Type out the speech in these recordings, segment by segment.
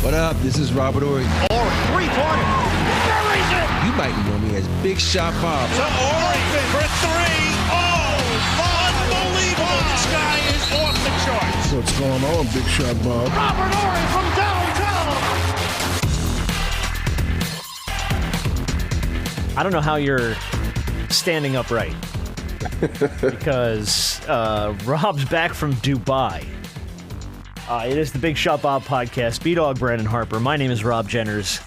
What up? This is Robert Ory. Or three-pointer. Buries it. You might know me as Big Shot Bob. To Ory for three. Oh, unbelievable. This guy is off the charts. What's going on, Big Shot Bob? Robert Ory from downtown. I don't know how you're standing upright because Rob's back from Dubai. It is the Big Shot Bob podcast. B-Dog Brandon Harper. My name is Rob Jenners.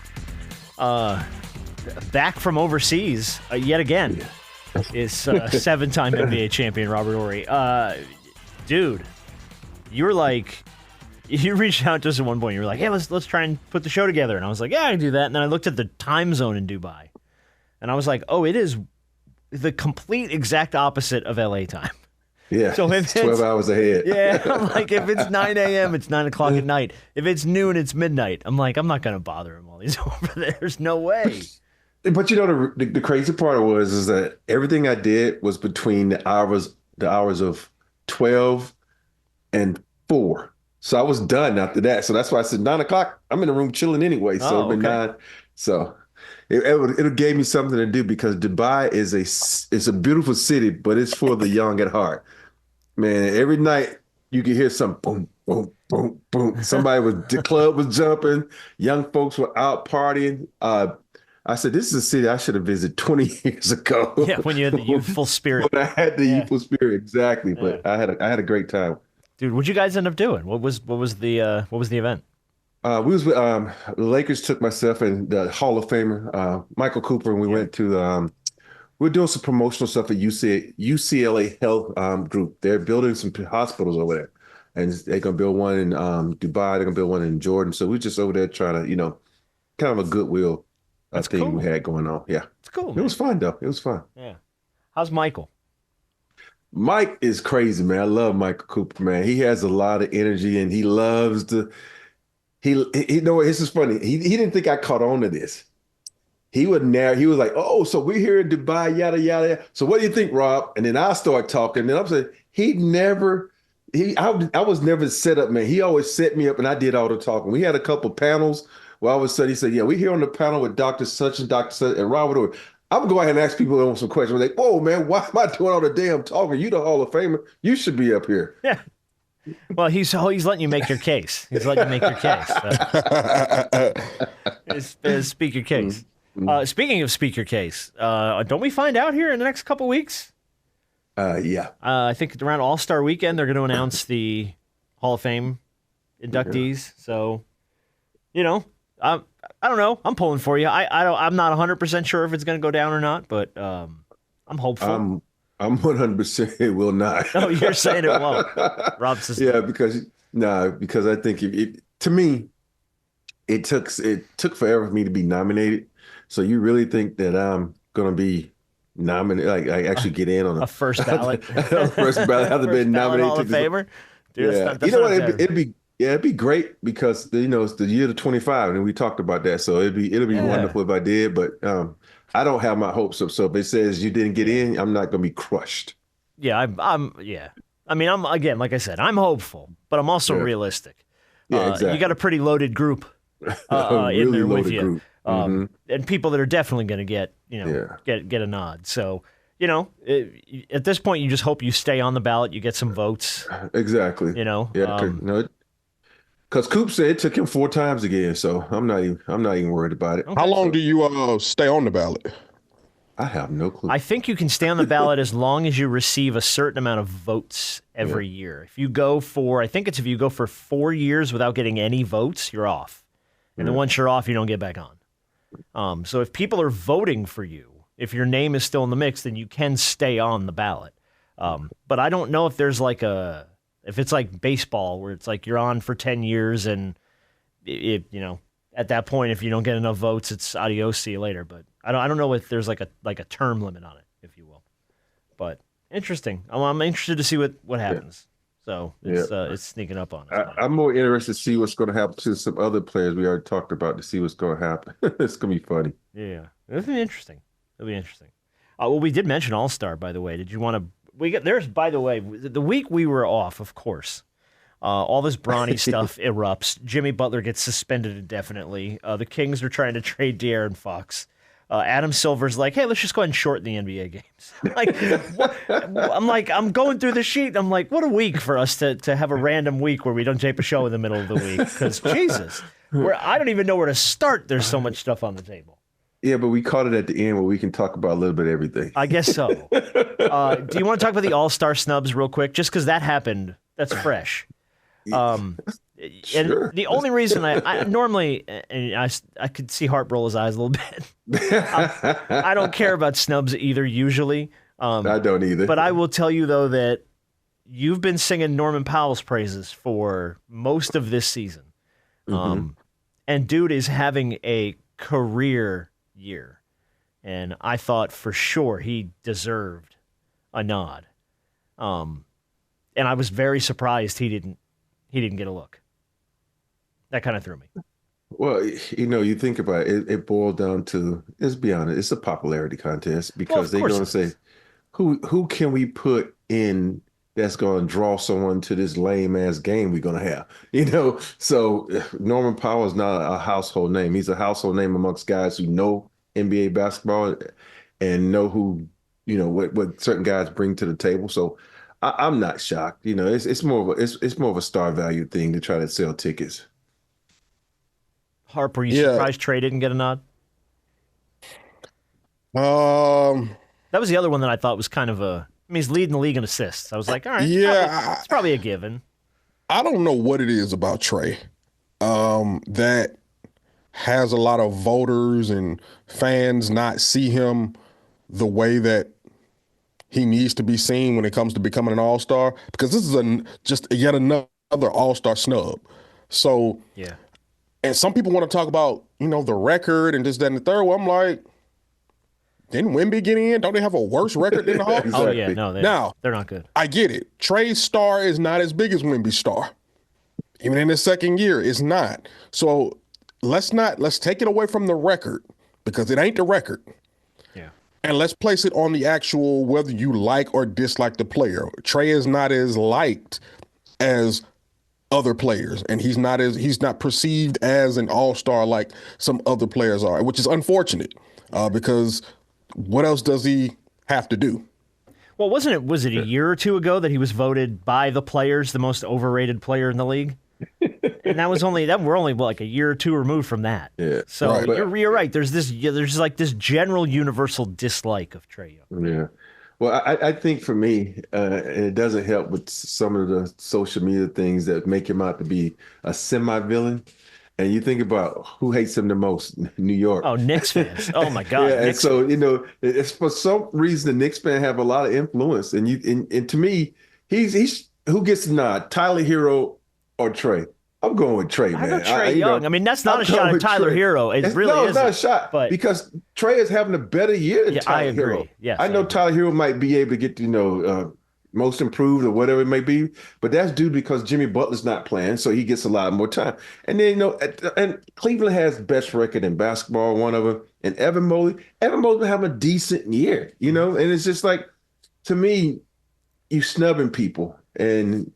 Back from overseas yet again is seven-time NBA champion Robert Ory. Dude, you were like, you reached out to us at one point. You were like, "Hey, let's try and put the show together." And I was like, "Yeah, I can do that." And then I looked at the time zone in Dubai, and I was like, "Oh, it is the complete exact opposite of LA time." Yeah, so it's 12 hours ahead. Yeah, I'm like, if it's 9 a.m., it's 9 o'clock at night. If it's noon, it's midnight. I'm like, I'm not going to bother him while he's over there. There's no way. But you know, the crazy part is that everything I did was between the hours of 12 and 4. So I was done after that. So that's why I said 9 o'clock. I'm in the room chilling anyway. So it'll be 9. So it gave me something to do because Dubai is a beautiful city, but it's for the young at heart. Man, every night you can hear some boom, boom, boom, boom. The club was jumping. Young folks were out partying. I said, this is a city I should have visited 20 years ago. Yeah, when you had the youthful spirit. When I had the youthful spirit, exactly. But I had a great time. Dude, what'd you guys end up doing? What was the event? We was with the Lakers took myself and the Hall of Famer Michael Cooper, and we went to we're doing some promotional stuff at UCLA Health Group. They're building some hospitals over there, and they're gonna build one in Dubai. They're gonna build one in Jordan. So we're just over there trying to, kind of a goodwill thing cool. We had going on. Yeah, it's cool. Man. It was fun though. It was fun. Yeah. How's Michael? Mike is crazy, man. I love Michael Cooper, man. He has a lot of energy, and he loves to. He this is funny. He didn't think I caught on to this. He was like, "Oh, so we're here in Dubai, yada yada. So what do you think, Rob?" And then I start talking. And I'm saying I was never set up, man. He always set me up, and I did all the talking. We had a couple panels where all of a sudden he said, "Yeah, we're here on the panel with Dr. Such and Dr. Such and Robert Ory." I'm gonna go ahead and ask people some questions. I'm like, "Whoa, man, why am I doing all the damn talking? You the Hall of Famer. You should be up here." Yeah. Well, he's letting you make your case. He's letting you make your case. Speak your case. Speaking of speak your case, don't we find out here in the next couple weeks? Yeah. I think around All-Star Weekend they're going to announce the Hall of Fame inductees. So, I don't know. I'm pulling for you. I'm not 100% sure if it's going to go down or not, but I'm hopeful. I'm 100% it will not. Oh, you're saying it won't. Rob says because I think to me, it took forever for me to be nominated. So you really think that I'm going to be nominated, like I actually get in on a first ballot? First ballot hasn't been nominated. Hall of Famer? Dude, yeah. that's what? It'd be great because it's the year of 25, and we talked about that. So it'll be wonderful if I did, but I don't have my hopes up. So if it says you didn't get in, I'm not going to be crushed. Yeah, I'm. I mean, I'm again, like I said, I'm hopeful, but I'm also realistic. Yeah, exactly. You got a pretty loaded group really in there with loaded you, group. And people that are definitely going to get get a nod. So at this point, you just hope you stay on the ballot, you get some votes. Exactly. Because Coop said it took him 4 times again, so I'm not even worried about it. Okay, how long do you stay on the ballot? I have no clue. I think you can stay on the ballot as long as you receive a certain amount of votes every year. If you go for 4 years without getting any votes, you're off. And then once you're off, you don't get back on. So if people are voting for you, if your name is still in the mix, then you can stay on the ballot. But I don't know if there's if it's like baseball where it's like you're on for 10 years and at that point, if you don't get enough votes, it's adios, see you later. But I don't know if there's like a term limit on it, if you will. But interesting. I'm interested to see what happens. So it's sneaking up on us. I'm more interested to see what's going to happen to some other players we already talked about to see what's going to happen. It's going to be funny. Yeah, it'll be interesting. Well, we did mention All-Star, by the way. Did you want to? There's, by the way, the week we were off, of course. All this Bronny stuff erupts. Jimmy Butler gets suspended indefinitely. The Kings are trying to trade De'Aaron Fox. Adam Silver's like, hey, let's just go ahead and shorten the NBA games. I'm going through the sheet. I'm like, what a week for us to have a random week where we don't tape a show in the middle of the week. Because, Jesus, I don't even know where to start. There's so much stuff on the table. Yeah, but we caught it at the end where we can talk about a little bit of everything. I guess so. Do you want to talk about the All-Star snubs real quick? Just because that happened, that's fresh. Sure. And the only reason I normally, and I could see Hart roll his eyes a little bit. I don't care about snubs either, usually. I don't either. But I will tell you, though, that you've been singing Norman Powell's praises for most of this season. And dude is having a career year. And I thought for sure he deserved a nod. And I was very surprised he didn't get a look. That kind of threw me. Well, you think about it, it boiled down to, let's be honest, it's a popularity contest because they're going to say, who can we put in that's going to draw someone to this lame ass game we're going to have? So Norman Powell is not a household name. He's a household name amongst guys who know NBA basketball and know who, what certain guys bring to the table. So I'm not shocked. It's more of a star value thing to try to sell tickets. Harp, were you surprised Trae didn't get a nod? That was the other one that I thought was kind of he's leading the league in assists. I was like, all right, it's probably a given. I don't know what it is about Trae that has a lot of voters and fans not see him the way that he needs to be seen when it comes to becoming an all-star, because this is just yet another all-star snub. So, yeah. And some people want to talk about, the record and this, that, and the third. Well, I'm like, didn't Wemby get in? Don't they have a worse record than the Hawks? Exactly. Oh, yeah, no, they're not good. I get it. Trae's star is not as big as Wemby's star. Even in his second year, it's not. So let's take it away from the record, because it ain't the record. Yeah. And let's place it on the actual, whether you like or dislike the player. Trae is not as liked as other players, and he's not perceived as an all-star like some other players are, which is unfortunate, because what else does he have to do? Well, was it a year or two ago that he was voted by the players the most overrated player in the league? And we're only like a year or two removed from that. Yeah. So right. You're right. There's this general universal dislike of Trae Young. Yeah. Well, I think for me, and it doesn't help with some of the social media things that make him out to be a semi-villain. And you think about who hates him the most, New York. Oh, Knicks fans. Oh, my God. Yeah, and so, it's for some reason the Knicks fans have a lot of influence. And to me, he's who gets the nod, Tyler Hero or Trae? I'm going with Trae, man. I know Trae Young. I mean, that's not a shot at Tyler Hero. It's not a shot. But because Trae is having a better year than Tyler Hero. I agree. Yes, I know Tyler Hero might be able to get, most improved or whatever it may be, but that's due because Jimmy Butler's not playing, so he gets a lot more time. And then, and Cleveland has best record in basketball, one of them. And Evan Mobley's been having a decent year, and it's just like, to me, you snubbing people. And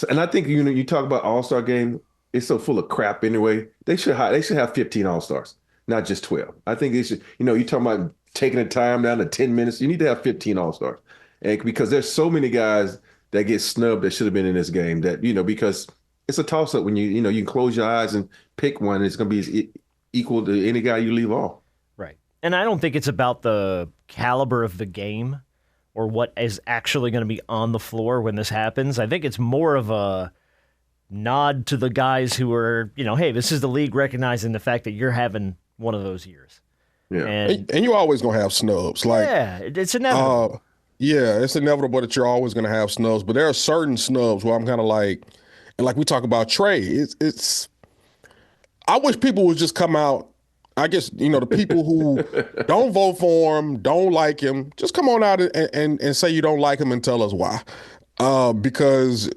I think, you talk about All-Star game, it's so full of crap anyway. They should have 15 All-Stars, not just 12. I think they should, you're talking about taking the time down to 10 minutes. You need to have 15 All-Stars. And because there's so many guys that get snubbed that should have been in this game that, because it's a toss-up when you can close your eyes and pick one. And it's going to be equal to any guy you leave off. Right. And I don't think it's about the caliber of the game or what is actually going to be on the floor when this happens. I think it's more of a nod to the guys who are, hey, this is the league recognizing the fact that you're having one of those years. Yeah. And you're always going to have snubs. Yeah, it's inevitable. Yeah, it's inevitable that you're always going to have snubs, but there are certain snubs where I'm kind of like, and like we talk about Trae, it's I wish people would just come out. I guess, the people who don't vote for him, don't like him, just come on out and say you don't like him and tell us why. Because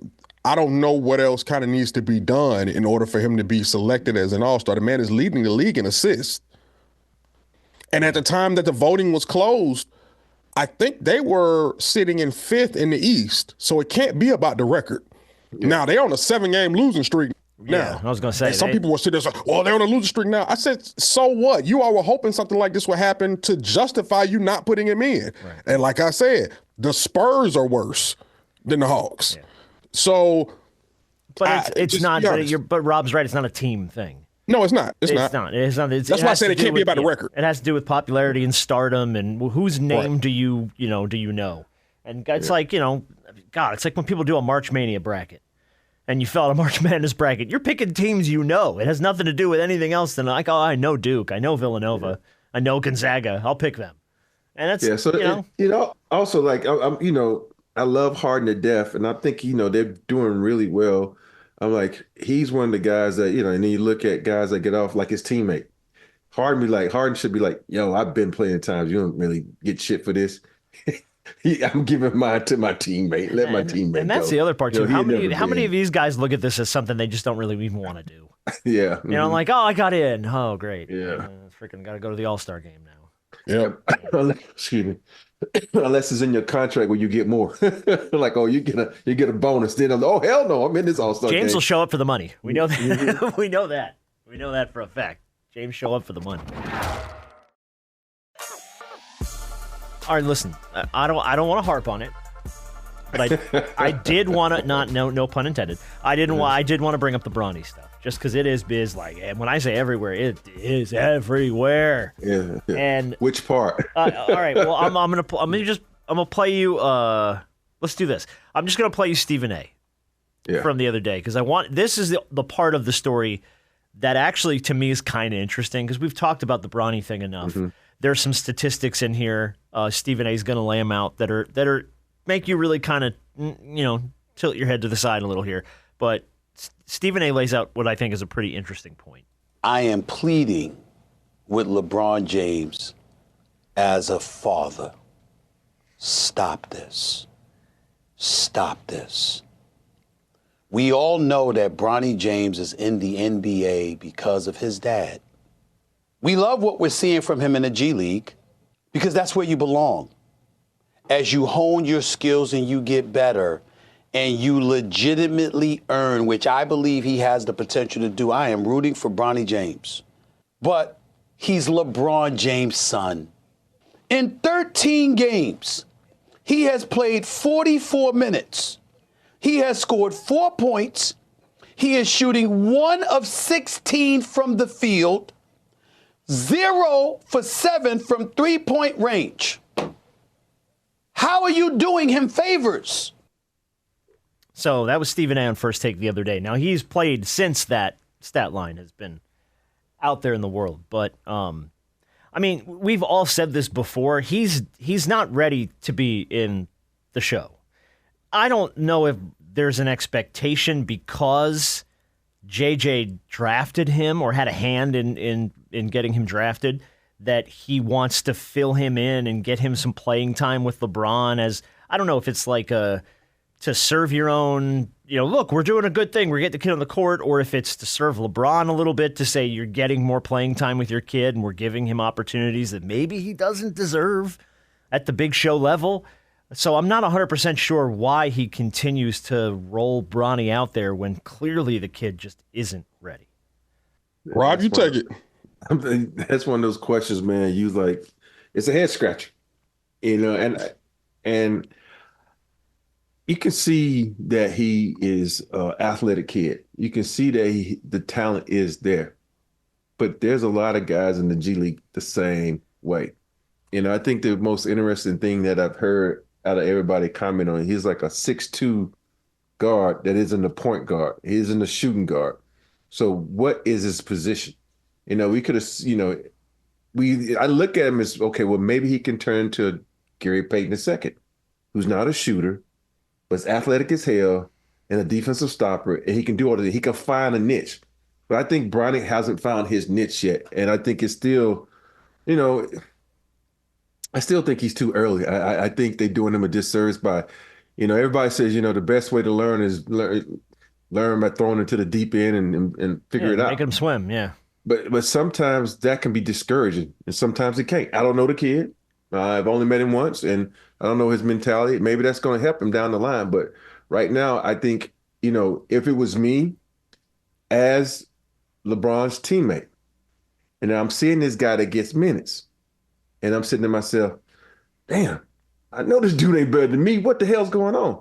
I don't know what else kind of needs to be done in order for him to be selected as an all-star. The man is leading the league in assists. And at the time that the voting was closed, I think they were sitting in 5th in the East. So it can't be about the record. Now they're on a 7-game losing streak. Yeah, Now, I was going to say. and some people will sit there and say, well, they're on a losing streak now. I said, so what? You all were hoping something like this would happen to justify you not putting him in. Right. And like I said, the Spurs are worse than the Hawks. Yeah. So. But it's not, but Rob's right, it's not a team thing. No, it's not. It's not. That's why I said it can't be about the record. It has to do with popularity and stardom and whose name do you know? And it's like, God, it's like when people do a March Mania bracket. And you fill out a March Madness bracket, you're picking teams you know. It has nothing to do with anything else than like, oh, I know Duke, I know Villanova, I know Gonzaga, I'll pick them. And that's, also like, I love Harden to death, and I think, they're doing really well. I'm like, he's one of the guys that, and then you look at guys that get off like his teammate. Harden should be like, yo, I've been playing times. You don't really get shit for this. I'm giving mine to my teammate. Let my teammate And that's go. the other part, too. How many of these guys look at this as something they just don't really even want to do? Yeah. Mm-hmm. Like, oh, I got in. Oh, great. Yeah. Freaking got to go to the All-Star game now. Yeah. Excuse me. Unless it's in your contract where you get more. Like, oh, you get a bonus. Then, oh, hell no, I'm in this All-Star game. James will show up for the money. We know that. Mm-hmm. We know that. We know that for a fact. James show up for the money. All right, listen. I don't want to harp on it, but I did want to no pun intended. I did want to bring up the Bronny stuff just because it is like, and when I say everywhere, it is everywhere. Yeah. And which part? All right. Well, I'm gonna play you. Let's do this. I'm just gonna play you Stephen A. From the other day because this is the part of the story that actually to me is kind of interesting because we've talked about the Bronny thing enough. Mm-hmm. There's some statistics in here. Stephen A. is going to lay them out that are make you really kind of tilt your head to the side a little here. But Stephen A. lays out what I think is a pretty interesting point. I am pleading with LeBron James as a father. Stop this. Stop this. We all know that Bronny James is in the NBA because of his dad. We love what we're seeing from him in the G League because that's where you belong. As you hone your skills and you get better and you legitimately earn, which I believe he has the potential to do, I am rooting for Bronny James. But he's LeBron James' son. In 13 games, he has played 44 minutes. He has scored 4 points. He is shooting 1 of 16 from the field. 0 for 7 from 3-point range. How are you doing him favors? So that was Stephen A. on First Take the other day. Now, he's played since that stat line has been out there in the world. But, we've all said this before. He's not ready to be in the show. I don't know if there's an expectation because JJ drafted him or had a hand in getting him drafted that he wants to fill him in and get him some playing time with LeBron as, I don't know if it's like to serve your own, look, we're doing a good thing. We're getting the kid on the court, or if it's to serve LeBron a little bit to say you're getting more playing time with your kid and we're giving him opportunities that maybe he doesn't deserve at the big show level. So I'm not 100% sure why he continues to roll Bronny out there when clearly the kid just isn't ready. Rob, you take it. That's one of those questions, man. You like, it's a head scratcher, and you can see that he is an athletic kid. You can see that the talent is there, but there's a lot of guys in the G League the same way. I think the most interesting thing that I've heard out of everybody comment on, he's like a 6'2" guard that isn't a point guard. He isn't a shooting guard. So what is his position? We could have, I look at him as, okay, well, maybe he can turn to Gary Payton II, who's not a shooter, but is athletic as hell and a defensive stopper, and he can do all of that. He can find a niche. But I think Bronny hasn't found his niche yet. And I think it's still, I still think he's too early. I think they're doing him a disservice by, everybody says, the best way to learn is learn by throwing into the deep end and figure it out. Make him swim, yeah. But sometimes that can be discouraging, and sometimes it can't. I don't know the kid. I've only met him once, and I don't know his mentality. Maybe that's going to help him down the line. But right now, I think if it was me as LeBron's teammate, and I'm seeing this guy that gets minutes, and I'm sitting to myself, damn, I know this dude ain't better than me. What the hell's going on?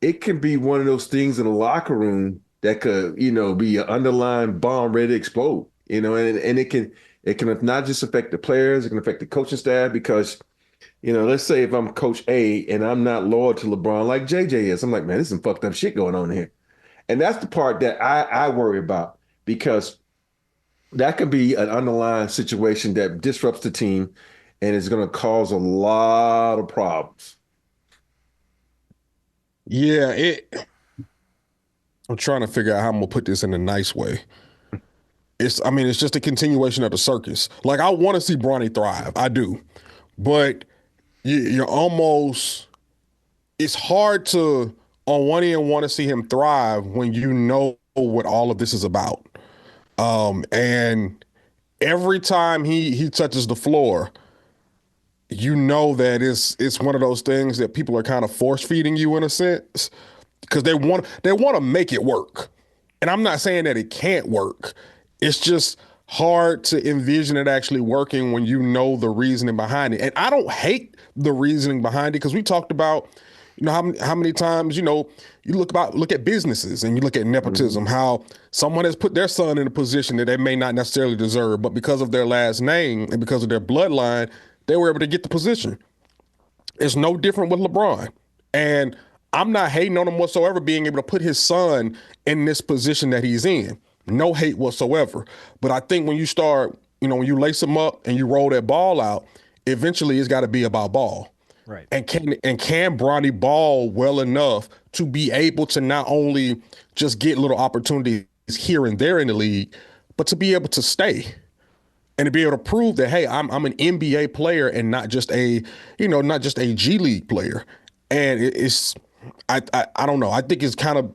It can be one of those things in the locker room that could, be an underlying bomb ready to explode, and it can not just affect the players, it can affect the coaching staff because, let's say if I'm Coach A and I'm not loyal to LeBron like JJ is, I'm like, man, there's some fucked up shit going on here. And that's the part that I worry about because that could be an underlying situation that disrupts the team and is going to cause a lot of problems. Yeah, I'm trying to figure out how I'm gonna put this in a nice way. It's just a continuation of the circus. Like, I want to see Bronny thrive, I do, but you're almost. It's hard to, on one end, want to see him thrive when you know what all of this is about. And every time he touches the floor, you know that it's one of those things that people are kind of force feeding you in a sense because they want to make it work. And I'm not saying that it can't work. It's just hard to envision it actually working when you know the reasoning behind it. And I don't hate the reasoning behind it because we talked about, how many times, you look at businesses and you look at nepotism, how someone has put their son in a position that they may not necessarily deserve, but because of their last name and because of their bloodline, they were able to get the position. It's no different with LeBron. And I'm not hating on him whatsoever being able to put his son in this position that he's in. No hate whatsoever. But I think when you start, when you lace him up and you roll that ball out, eventually it's got to be about ball. Right. And can Bronny ball well enough to be able to not only just get little opportunities here and there in the league, but to be able to stay and to be able to prove that, hey, I'm an NBA player and not just a G League player. And I don't know. I think it's kind of,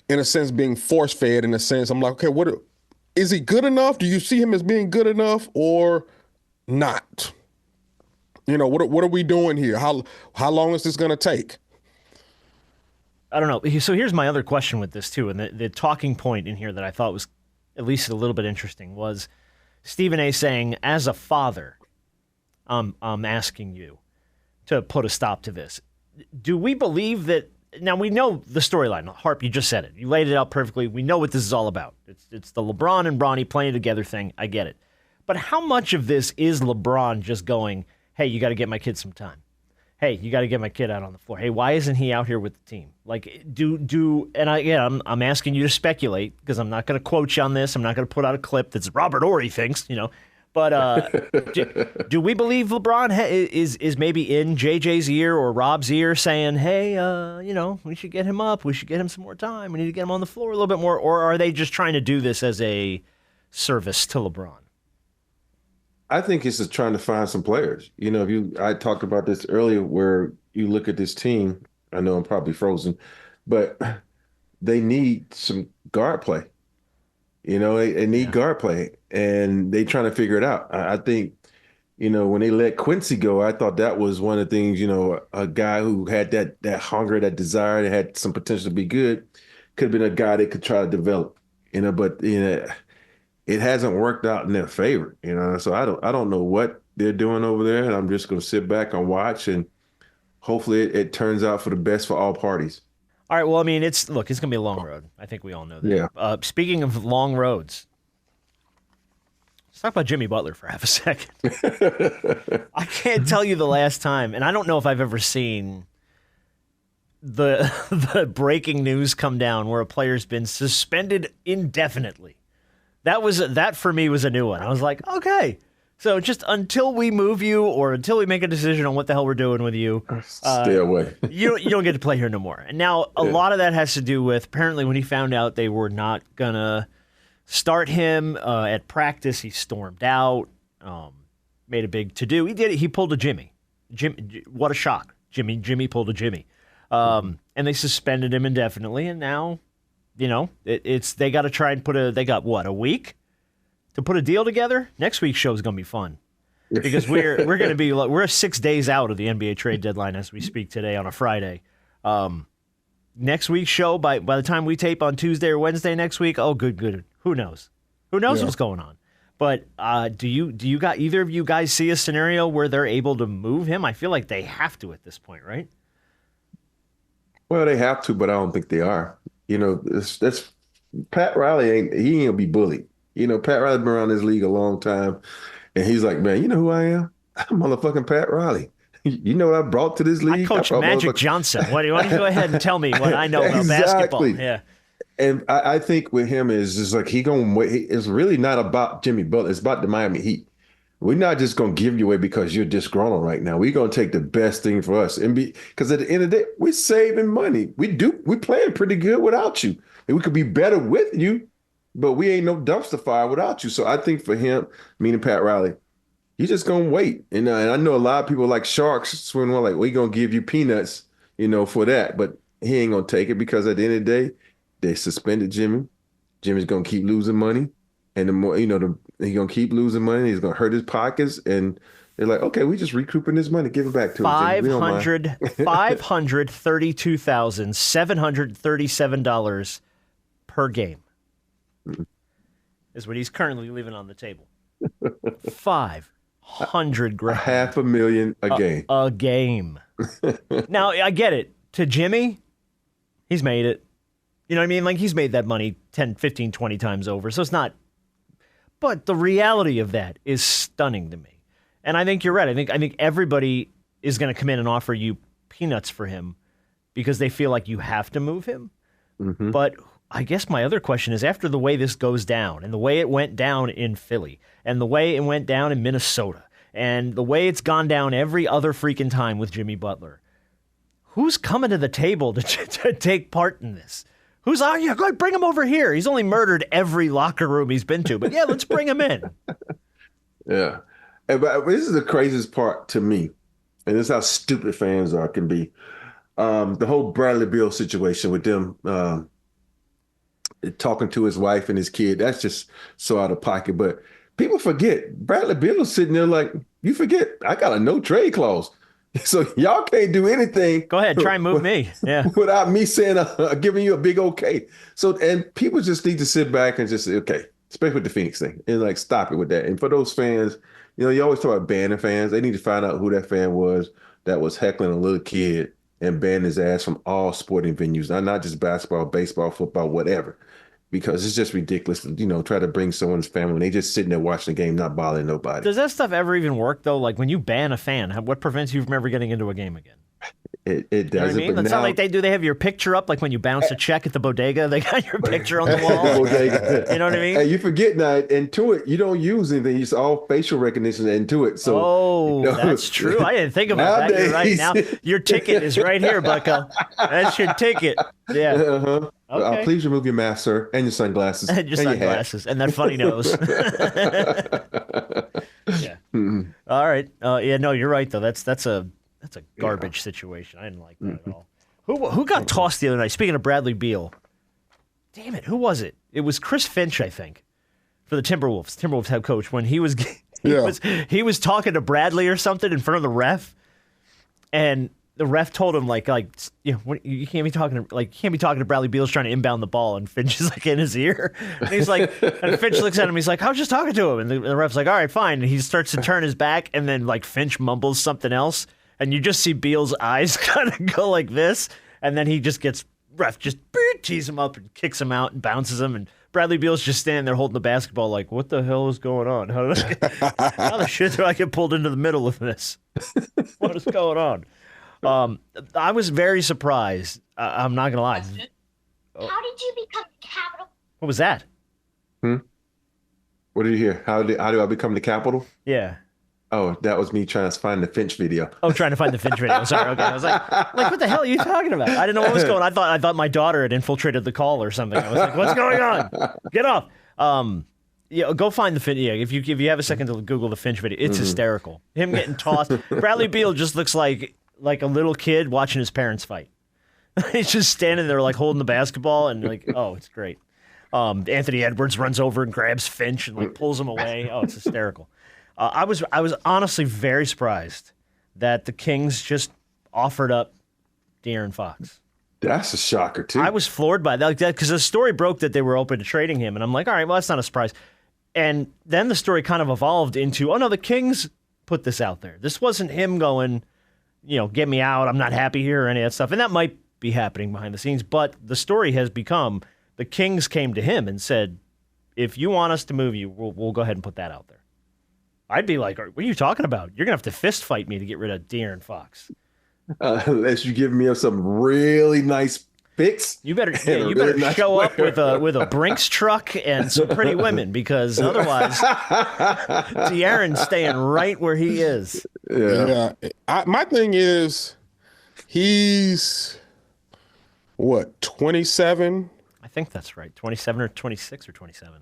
in a sense, being force fed. In a sense, I'm like, okay, is he good enough? Do you see him as being good enough or not? What are we doing here? How long is this going to take? I don't know. So here's my other question with this too, and the talking point in here that I thought was at least a little bit interesting was Stephen A. saying, as a father, I'm asking you to put a stop to this. Do we believe that? Now we know the storyline. Harp, you just said it. You laid it out perfectly. We know what this is all about. It's the LeBron and Bronny playing together thing. I get it. But how much of this is LeBron just going, hey, you got to get my kid some time. Hey, you got to get my kid out on the floor. Hey, why isn't he out here with the team? Like, I'm asking you to speculate because I'm not going to quote you on this. I'm not going to put out a clip that's Robert Horry thinks, But do we believe LeBron is maybe in JJ's ear or Rob's ear saying, hey, we should get him up. We should get him some more time. We need to get him on the floor a little bit more. Or are they just trying to do this as a service to LeBron? I think it's just trying to find some players. I talked about this earlier where you look at this team. I know I'm probably frozen, but they need some guard play. They need guard play, and they trying to figure it out. I think, when they let Quincy go, I thought that was one of the things, a guy who had that hunger, that desire, that had some potential to be good, could have been a guy they could try to develop, but it hasn't worked out in their favor, so I don't know what they're doing over there, and I'm just going to sit back and watch, and hopefully it turns out for the best for all parties. All right, well, it's going to be a long road. I think we all know that. Yeah. Speaking of long roads, let's talk about Jimmy Butler for half a second. I can't tell you the last time, and I don't know if I've ever seen the breaking news come down where a player's been suspended indefinitely. That for me was a new one. I was like, okay, so just until we move you or until we make a decision on what the hell we're doing with you, stay away. you don't get to play here no more. And now a lot of that has to do with apparently when he found out they were not gonna start him at practice, he stormed out, made a big to do. He did it. He pulled a Jimmy. What a shock! Jimmy pulled a Jimmy, and they suspended him indefinitely. And now, they got to try and they got a week to put a deal together. Next week's show is going to be fun because we're going to be we're 6 days out of the NBA trade deadline as we speak today on a Friday. next week's show, by the time we tape on Tuesday or Wednesday next week, oh, good. Who knows? Who knows what's going on? But do you got either of you guys see a scenario where they're able to move him? I feel like they have to at this point, right? Well, they have to, but I don't think they are. That's Pat Riley ain't gonna be bullied. Pat Riley's been around this league a long time, and he's like, man, you know who I am? I'm motherfucking Pat Riley. You know what I brought to this league? I coach Magic Johnson. Why don't you go ahead and tell me what I know about basketball? Yeah. And I think with him is just like it's really not about Jimmy Butler. It's about the Miami Heat. We're not just going to give you away because you're disgruntled right now. We're going to take the best thing for us because at the end of the day, we're saving money. We're playing pretty good without you. And we could be better with you, but we ain't no dumpster fire without you. So I think for him, meaning Pat Riley, he's just going to wait. And I know a lot of people like sharks swim on like, we're going to give you peanuts, for that. But he ain't going to take it because at the end of the day, they suspended Jimmy. Jimmy's going to keep losing money. And the more, he's going to keep losing money. He's going to hurt his pockets. And they're like, okay, we just recouping this money. Give it back to him. $532,737 per game is what he's currently leaving on the table. $500,000. $500,000 a game. A game. Now, I get it. To Jimmy, he's made it. You know what I mean? Like, he's made that money 10, 15, 20 times over. So it's not. But the reality of that is stunning to me. And I think you're right. I think everybody is going to come in and offer you peanuts for him because they feel like you have to move him. Mm-hmm. But I guess my other question is, after the way this goes down and the way it went down in Philly and the way it went down in Minnesota and the way it's gone down every other freaking time with Jimmy Butler, who's coming to the table to take part in this? Who's, go ahead, bring him over here. He's only murdered every locker room he's been to, but yeah, let's bring him in. Yeah. But this is the craziest part to me, and this is how stupid fans can be. The whole Bradley Beal situation with them talking to his wife and his kid, that's just so out of pocket. But people forget, Bradley Beal is sitting there like, you forget, I got a no trade clause. So y'all can't do anything. Go ahead, try and move me. Yeah. Without me saying, giving you a big okay. So, and people just need to sit back and just say, okay, especially with the Phoenix thing, and like stop it with that. And for those fans, you always talk about banning fans. They need to find out who that fan was that was heckling a little kid and ban his ass from all sporting venues, not just basketball, baseball, football, whatever. Because it's just ridiculous to, try to bring someone's family and they just sitting there watching the game, not bothering nobody. Does that stuff ever even work, though? Like, when you ban a fan, what prevents you from ever getting into a game again? It doesn't. You know what I mean? It's not like they do. They have your picture up, like when you bounce a check at the bodega. They got your picture on the wall. Bodega. You know what I mean? Hey, you forget now, Intuit, you don't use anything. It's all facial recognition and Intuit. So, that's true. I didn't think about that. You're right. Now, your ticket is right here, bucko. That's your ticket. Yeah. Uh-huh. Okay. Please remove your mask, sir, and your sunglasses. And your sunglasses, and that funny nose. Yeah. Mm-hmm. All right. No, you're right though. That's a garbage situation. I didn't like that at all. Who got tossed the other night? Speaking of Bradley Beal, damn it, who was it? It was Chris Finch, I think, for the Timberwolves head coach, when he was talking to Bradley or something in front of the ref, and the ref told him you can't be talking to Bradley Beal's trying to inbound the ball, and Finch is like in his ear, and he's like, and Finch looks at him, he's like, I was just talking to him, and the ref's like, all right, fine, and he starts to turn his back, and then like Finch mumbles something else, and you just see Beal's eyes kind of go like this, and then he just ref just tees him up and kicks him out and bounces him, and Bradley Beal's just standing there holding the basketball like, what the hell is going on? How the shit do I get pulled into the middle of this? What is going on? I was very surprised. I'm not going to lie. How did you become the capital? What was that? What did you hear? How do I become the capital? Yeah. Oh, that was me trying to find the Finch video. Oh, trying to find the Finch video. Sorry. Okay. I was like, what the hell are you talking about? I didn't know what was going on. I thought my daughter had infiltrated the call or something. I was like, what's going on? Get off. Go find the Finch. Yeah, if you have a second to Google the Finch video, it's hysterical. Him getting tossed. Bradley Beal just looks like a little kid watching his parents fight. He's just standing there like holding the basketball and like, oh, it's great. Anthony Edwards runs over and grabs Finch and like pulls him away. Oh, it's hysterical. I was honestly very surprised that the Kings just offered up De'Aaron Fox. That's a shocker too. I was floored by that because the story broke that they were open to trading him, and I'm like, all right, well, that's not a surprise. And then the story kind of evolved into, oh no, the Kings put this out there. This wasn't him going, get me out. I'm not happy here or any of that stuff. And that might be happening behind the scenes, but the story has become the Kings came to him and said, if you want us to move you, we'll go ahead and put that out there. I'd be like, what are you talking about? You're going to have to fist fight me to get rid of De'Aaron Fox. Unless you give me some really nice picks. You better really nice show up player. with a Brinks truck and some pretty women, because otherwise De'Aaron's staying right where he is. Yeah. My thing is, he's what, 27? I think that's right. 27 or 26 or 27.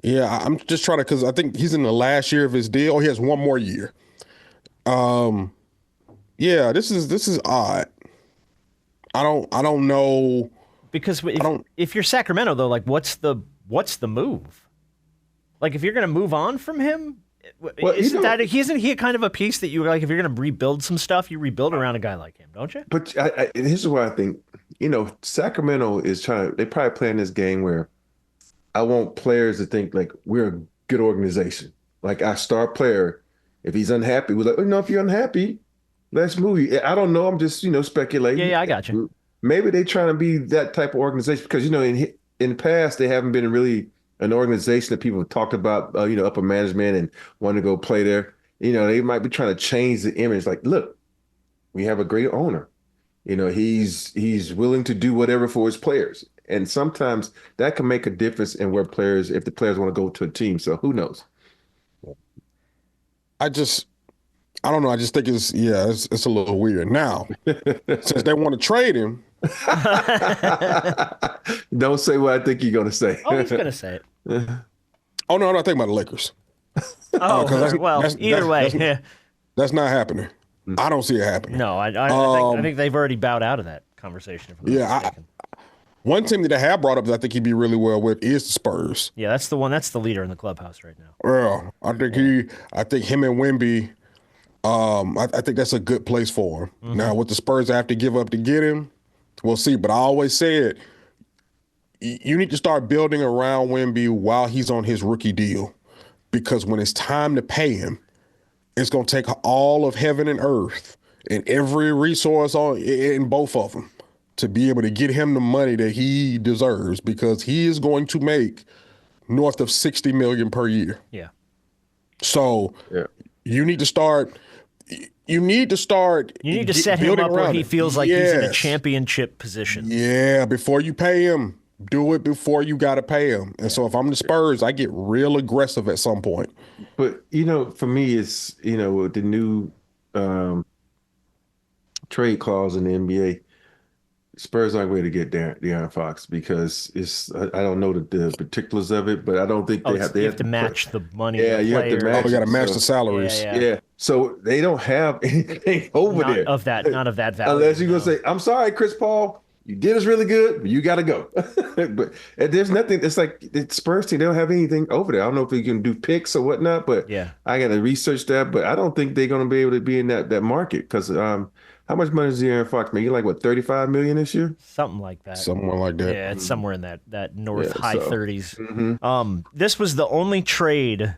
Yeah, I'm just trying to, because I think he's in the last year of his deal. He has one more year. Yeah, this is odd. I don't know. Because if you're Sacramento though, like what's the move? Like if you're going to move on from him, isn't he kind of a piece that you like? If you're going to rebuild some stuff, you rebuild around a guy like him, don't you? But here's what I think. Sacramento is they probably playing this game where I want players to think like we're a good organization. Like our star player, if he's unhappy, we're like, if you're unhappy, let's move you. I don't know. I'm just, speculating. Yeah, I got you. Maybe they're trying to be that type of organization because, in the past, they haven't been really an organization that people have talked about, upper management and want to go play there. They might be trying to change the image. Like, look, we have a great owner. He's willing to do whatever for his players. And sometimes that can make a difference in if the players want to go to a team. So who knows? I don't know. I just think it's a little weird. Now, since they want to trade him. Don't say what I think you're going to say. Oh, he's going to say it. Oh, no, I'm not thinking about the Lakers. Either way. That's not happening. I don't see it happening. No, I think they've already bowed out of that conversation. One team that I have brought up that I think he'd be really well with is the Spurs. Yeah, that's the one. That's the leader in the clubhouse right now. Well, I think him and Wemby, I think that's a good place for him. Mm-hmm. Now, what the Spurs have to give up to get him, we'll see. But I always said, you need to start building around Wemby while he's on his rookie deal, because when it's time to pay him, it's going to take all of heaven and earth and every resource in both of them to be able to get him the money that he deserves, because he is going to make north of $60 million per year. Yeah. So you need to start. You need to set him up where he feels like he's in a championship position. Yeah, before you pay him, do it before you got to pay him. And so if I'm the Spurs, I get real aggressive at some point. But, for me, it's, with the new trade clause in the NBA, Spurs aren't going to get De'Aaron Fox because I don't know the particulars of it, but I don't think they have to match the money. Yeah, you have to match. We got to match the salaries. Yeah. So they don't have anything over there not of that value. Unless you're going to say, I'm sorry, Chris Paul, you did us really good, but you got to go. But there's nothing. It's like the Spurs team, they don't have anything over there. I don't know if they can do picks or whatnot, but I got to research that. But I don't think they're going to be able to be in that market because how much money does De'Aaron Fox make? You like, what, $35 million this year? Something like that. Somewhere like that. Yeah, it's somewhere in that north high 30s. Mm-hmm. This was the only trade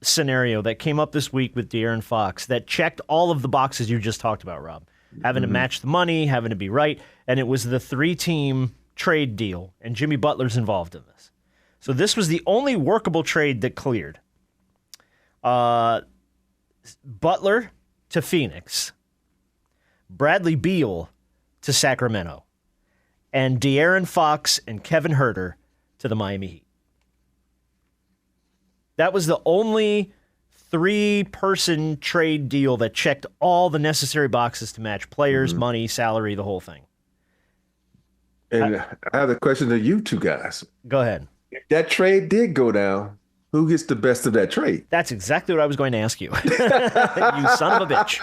scenario that came up this week with De'Aaron Fox that checked all of the boxes you just talked about, Rob. Having to match the money, having to be right, and it was the 3-team trade deal, and Jimmy Butler's involved in this. So this was the only workable trade that cleared. Butler to Phoenix, Bradley Beal to Sacramento, and De'Aaron Fox and Kevin Huerter to the Miami Heat. That was the only 3-person trade deal that checked all the necessary boxes to match players, money, salary, the whole thing. And I have a question to you two guys. Go ahead. If that trade did go down, who gets the best of that trade? That's exactly what I was going to ask you. You son of a bitch.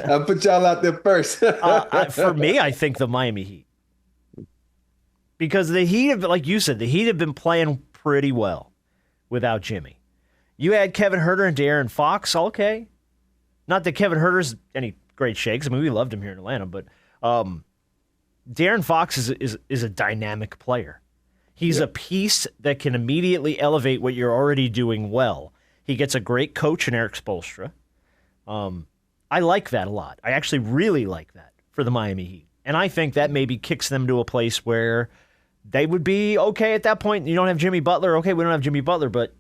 I'll put y'all out there first. For me, I think the Miami Heat. Because the Heat have, like you said, the Heat have been playing pretty well without Jimmy. You add Kevin Huerter and De'Aaron Fox, okay. Not that Kevin Huerter's any great shakes. I mean, we loved him here in Atlanta, but De'Aaron Fox is a dynamic player. He's a piece that can immediately elevate what you're already doing well. He gets a great coach in Eric Spoelstra. I like that a lot. I actually really like that for the Miami Heat. And I think that maybe kicks them to a place where they would be okay at that point. You don't have Jimmy Butler. Okay, we don't have Jimmy Butler, but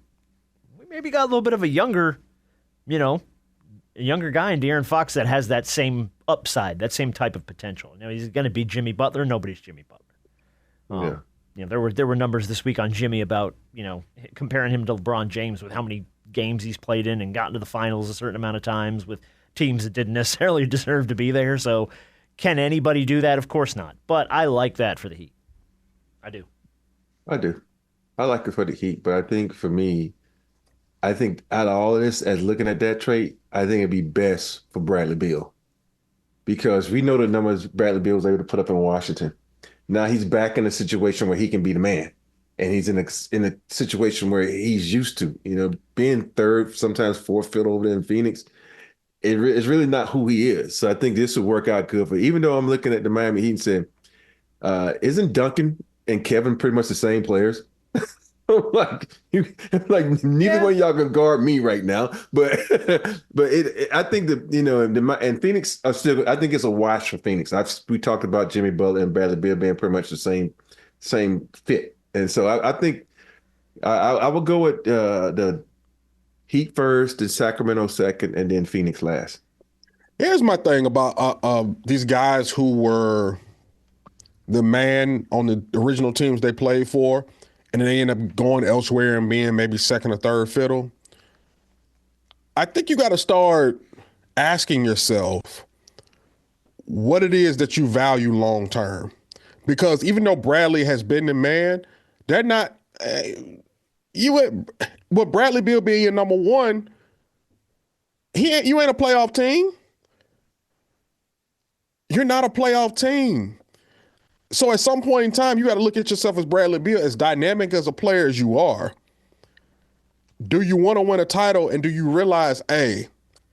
we maybe got a little bit of a younger guy in De'Aaron Fox that has that same upside, that same type of potential. He's going to be Jimmy Butler. Nobody's Jimmy Butler. There were numbers this week on Jimmy about comparing him to LeBron James with how many games he's played in and gotten to the finals a certain amount of times with teams that didn't necessarily deserve to be there. So can anybody do that? Of course not. But I like that for the Heat. I do. I like it for the Heat, but I think for me, out of all of this, as looking at that trade, I think it'd be best for Bradley Beal because we know the numbers Bradley Beal was able to put up in Washington. Now he's back in a situation where he can be the man, and he's in a situation where he's used to, being third, sometimes fourth fiddle over there in Phoenix. It's really not who he is. So I think this would work out good for him. Even though I'm looking at the Miami Heat and saying, isn't Duncan and Kevin pretty much the same players? Neither one of y'all can guard me right now. But I think that and Phoenix are still. I think it's a wash for Phoenix. We talked about Jimmy Butler and Bradley Beal being pretty much the same fit, and so I think I will go with the Heat first, then Sacramento second, and then Phoenix last. Here's my thing about these guys who were the man on the original teams they played for, and then they end up going elsewhere and being maybe second or third fiddle. I think you got to start asking yourself what it is that you value long term. Because even though Bradley has been the man, they're not with Bradley Beal being your number one, you ain't a playoff team. You're not a playoff team. So at some point in time, you got to look at yourself as Bradley Beal, as dynamic as a player as you are. Do you want to win a title, and do you realize, hey,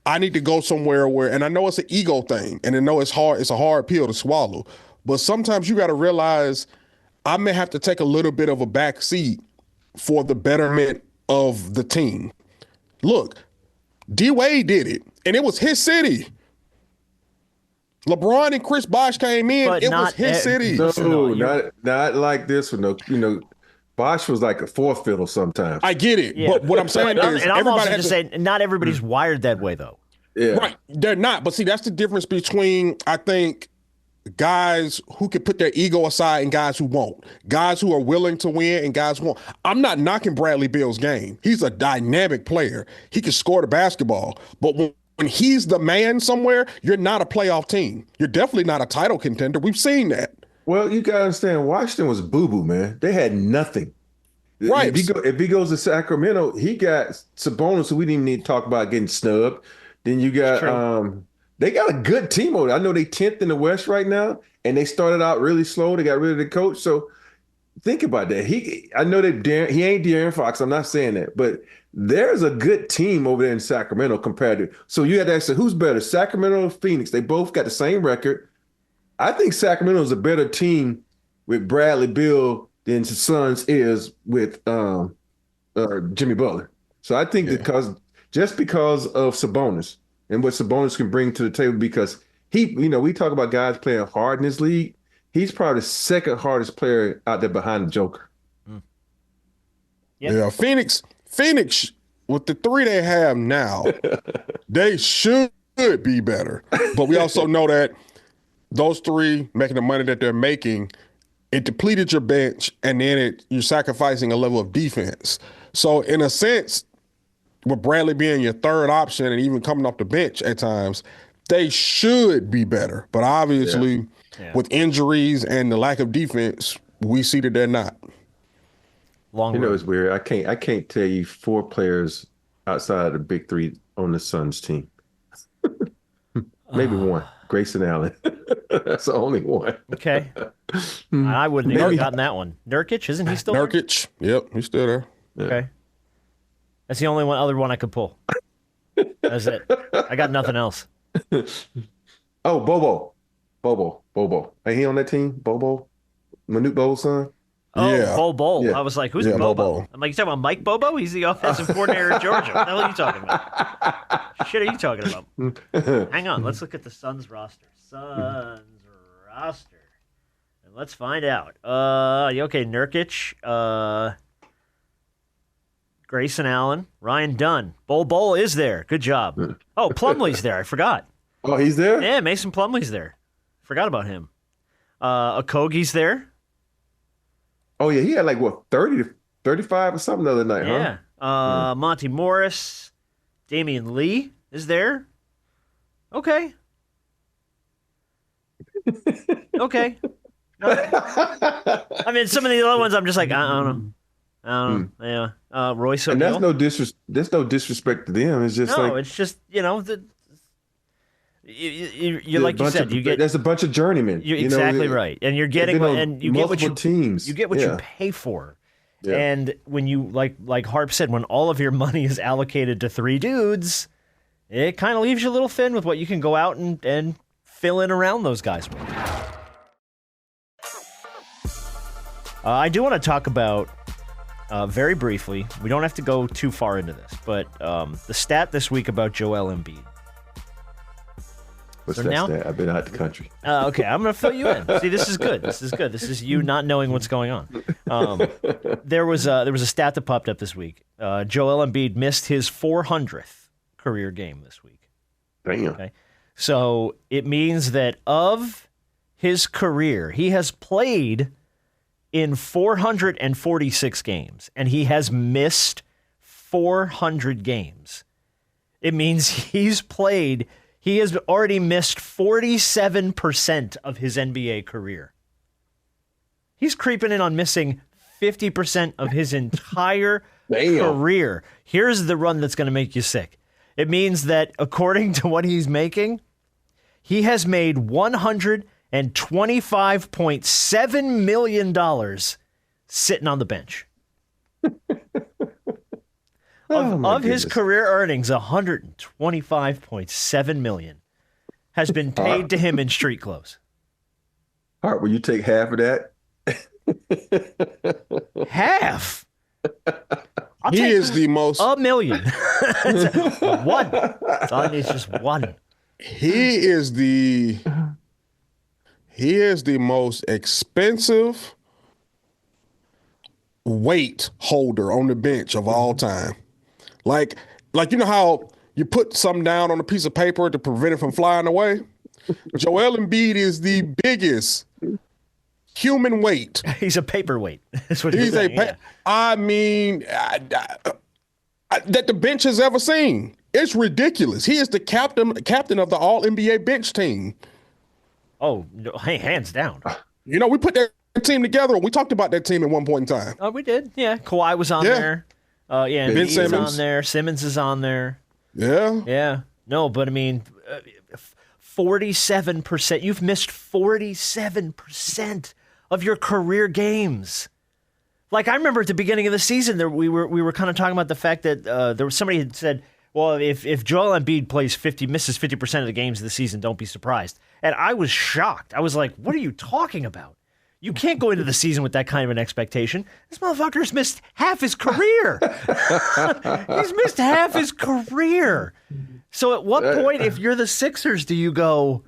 I need to go somewhere where, and I know it's an ego thing, and I know it's hard, it's a hard pill to swallow, but sometimes you got to realize I may have to take a little bit of a back seat for the betterment of the team. Look, D-Wade did it, and it was his city. LeBron and Chris Bosh came in. But it was his city. Not like this one. Bosh was like a fourth fiddle sometimes. I get it, but what I'm saying is, and I'm also just saying, not everybody's wired that way, though. Yeah, right. They're not. But see, that's the difference between, I think, guys who can put their ego aside and guys who won't. Guys who are willing to win and guys who won't. I'm not knocking Bradley Beal's game. He's a dynamic player. He can score the basketball, but when he's the man somewhere, you're not a playoff team. You're definitely not a title contender. We've seen that. Well, you got to understand, Washington was boo-boo, man. They had nothing. Right. If he goes to Sacramento, he got Sabonis, who we didn't even need to talk about getting snubbed. Then you got they got a good team over there. I know they 10th in the West right now, and they started out really slow. They got rid of the coach. So think about that. I know that he ain't De'Aaron Fox. I'm not saying that, but there's a good team over there in Sacramento compared to. So you had to ask, who's better, Sacramento or Phoenix? They both got the same record. I think Sacramento is a better team with Bradley Beal than the Suns is with Jimmy Butler. So I think because of Sabonis and what Sabonis can bring to the table, because we talk about guys playing hard in this league. He's probably the second hardest player out there behind the Joker. Yeah, Phoenix, with the three they have now, they should be better. But we also know that those three making the money that they're making, it depleted your bench, and then you're sacrificing a level of defense. So in a sense, with Bradley being your third option and even coming off the bench at times, they should be better. But obviously, with injuries and the lack of defense, we see that they're not. It's weird. I can't tell you 4 players outside of the big 3 on the Suns team. Maybe one. Grayson Allen. That's the only one. Okay. I wouldn't have gotten that one. Nurkic, isn't he still Nurkic, there? Yep, he's still there. Okay. That's the only other one I could pull. That's it. I got nothing else. Oh, Bobo. Bobo. Ain't he on that team? Bobo, Manute Bol's son. Oh, Yeah. Bobo. Yeah. I was like, who's Yeah, Bobo? Bobo. I'm like, you talking about Mike Bobo? He's the offensive coordinator at Georgia. What the hell are you talking about? Shit are you talking about? Hang on. Let's look at the Suns roster. Suns roster. And let's find out. Okay, Nurkic, Grayson Allen, Ryan Dunn. Bol is there. Good job. Oh, Plumlee's there. I forgot. Oh, he's there? Yeah, Mason Plumlee's there. Forgot about him. Okogie's there. Oh, yeah. He had like, what, 30 to 35 or something the other night, Yeah. huh? Monty Morris, Damian Lee is there. Okay. Okay. I mean, some of the other ones I'm just like, I don't know. Yeah. Royce And O'Neal. there's no disrespect to them. It's just No, like it's just, you like you said, you get there's a bunch of journeymen. You're exactly right, and you're getting been on and you get what multiple teams. you get what you Yeah. pay for. Yeah. And when you like Harp said, when all of your money is allocated to three dudes, it kind of leaves you a little thin with what you can go out and fill in around those guys with. I do want to talk about very briefly. We don't have to go too far into this, but the stat this week about Joel Embiid. What's So that now- stat? I've been out the country. Okay, I'm going to fill you in. See, this is good. This is you not knowing what's going on. There was a stat that popped up this week. Joel Embiid missed his 400th career game this week. Damn. Okay, so it means that of his career, he has played in 446 games, and he has missed 400 games. It means he has already missed 47% of his NBA career. He's creeping in on missing 50% of his entire career. Here's the run that's going to make you sick. It means that according to what he's making, he has made $125.7 million sitting on the bench. Of his career earnings, $125.7 million has been paid to him in street clothes. Hart, will you take half of that? Half. I'll He take is the most. $1 million. One. That's all I need is just one. He is the most expensive weight holder on the bench of all time. Like you know how you put something down on a piece of paper to prevent it from flying away? Joel Embiid is the biggest human weight. He's a paperweight. That's what he's He's saying. Yeah. I mean, that the bench has ever seen. It's ridiculous. He is the captain of the All NBA bench team. Oh, no, hey, hands down. You know, we put that team together. We talked about that team at one point in time. Oh, we did. Yeah, Kawhi was on Yeah. there. Yeah, Ben Embiid's Simmons. on there. Simmons is on there. Yeah. Yeah. No, but I mean, 47%. You've missed 47% of your career games. Like, I remember at the beginning of the season, we were kind of talking about the fact that there was somebody had said, well, if Joel Embiid misses 50% of the games of the season, don't be surprised. And I was shocked. I was like, what are you talking about? You can't go into the season with that kind of an expectation. This motherfucker's missed half his career. He's missed half his career. So at what point, if you're the Sixers, do you go,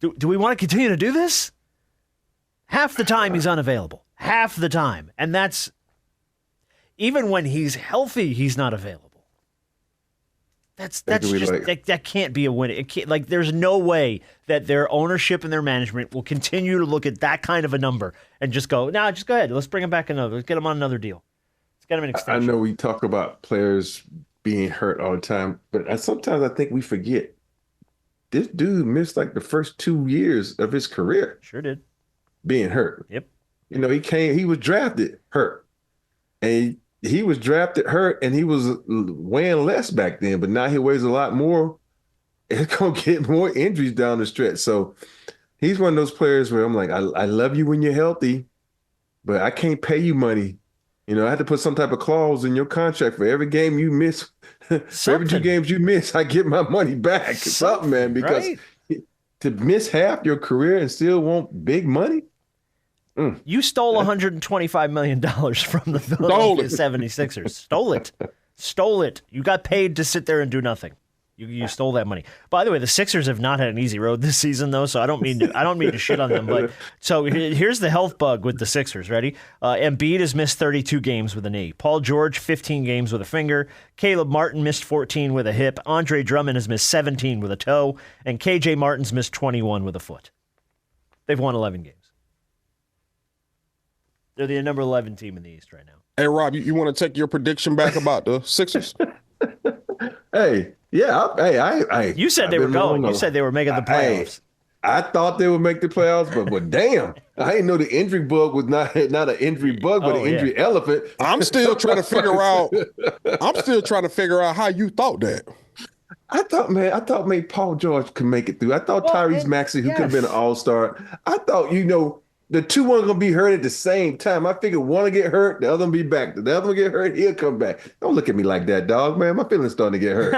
do we want to continue to do this? Half the time he's unavailable. Half the time. And that's, even when he's healthy, he's not available. That's just, that can't be a win. It can't, like, there's no way that their ownership and their management will continue to look at that kind of a number and just go, no, just go ahead. Let's bring him back let's get him on another deal. Let's get him an extension. I know we talk about players being hurt all the time, but sometimes I think we forget. This dude missed like the first 2 years of his career Sure did. being hurt. Yep. You know, he was drafted hurt. And he was drafted hurt, and he was weighing less back then, but now he weighs a lot more. It's going to get more injuries down the stretch. So he's one of those players where I'm like, I love you when you're healthy, but I can't pay you money. You know, I had to put some type of clause in your contract for every game you miss. For every 2 games you miss, I get my money back. Something, man, because right? to miss half your career and still want big money? You stole $125 million from the Philadelphia 76ers. Stole it. You got paid to sit there and do nothing. You stole that money. By the way, the Sixers have not had an easy road this season, though, so I don't mean to shit on them. But so here's the health bug with the Sixers. Ready? Embiid has missed 32 games with a knee. Paul George 15 games with a finger. Caleb Martin missed 14 with a hip. Andre Drummond has missed 17 with a toe, and KJ Martin's missed 21 with a foot. They've won 11 games. They're the number 11 team in the East right now. Hey, Rob, you want to take your prediction back about the Sixers? Hey, yeah, I You said they were going. You said they were making the playoffs. I thought they would make the playoffs, but damn, I didn't know the injury bug was not an injury bug, but an injury elephant. I'm still trying to figure out. How you thought that. I thought maybe Paul George could make it through. I thought Tyrese Maxey, who could have been an all-star. I thought, the two weren't going to be hurt at the same time. I figured one will get hurt, the other will be back. The other will get hurt, he'll come back. Don't look at me like that, dog, man. My feelings starting to get hurt.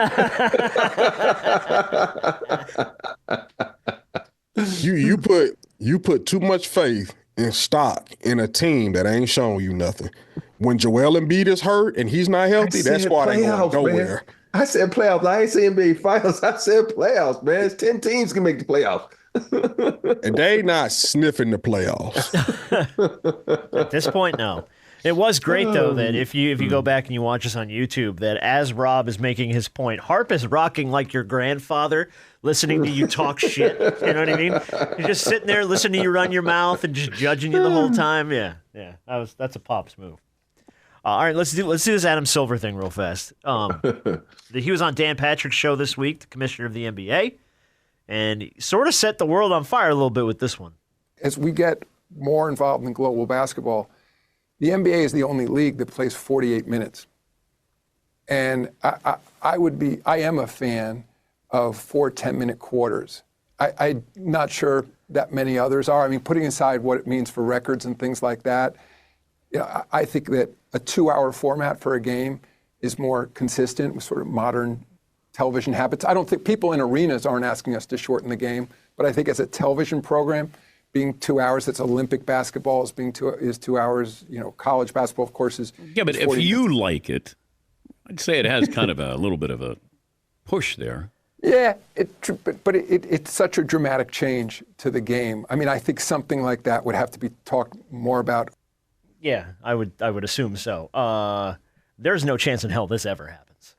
You put too much faith and stock in a team that ain't showing you nothing. When Joel Embiid is hurt and he's not healthy, that squad ain't going nowhere. Man. I said playoffs. I ain't saying NBA finals. I said playoffs, man. It's 10 teams can make the playoffs. And they not sniffing the playoffs. At this point, no. It was great, though, that if you go back and you watch us on YouTube, that as Rob is making his point, Harp is rocking like your grandfather, listening to you talk shit. You know what I mean? You're just sitting there listening to you run your mouth and just judging you the whole time. Yeah. That's a Pop's move. All right, let's do this Adam Silver thing real fast. He was on Dan Patrick's show this week, the commissioner of the NBA, and he sort of set the world on fire a little bit with this one. As we get more involved in global basketball, the NBA is the only league that plays 48 minutes. And I am a fan of 4 10-minute quarters. I'm not sure that many others are. I mean, putting aside what it means for records and things like that, I think that a 2-hour format for a game is more consistent with sort of modern television habits. I don't think people in arenas aren't asking us to shorten the game, but I think as a television program, being 2 hours, that's Olympic basketball is 2 hours. College basketball, of course, is but if you like it, I'd say it has kind of a little bit of a push there. Yeah, but it's such a dramatic change to the game. I mean, I think something like that would have to be talked more about. Yeah, I would assume so. There's no chance in hell this ever happens.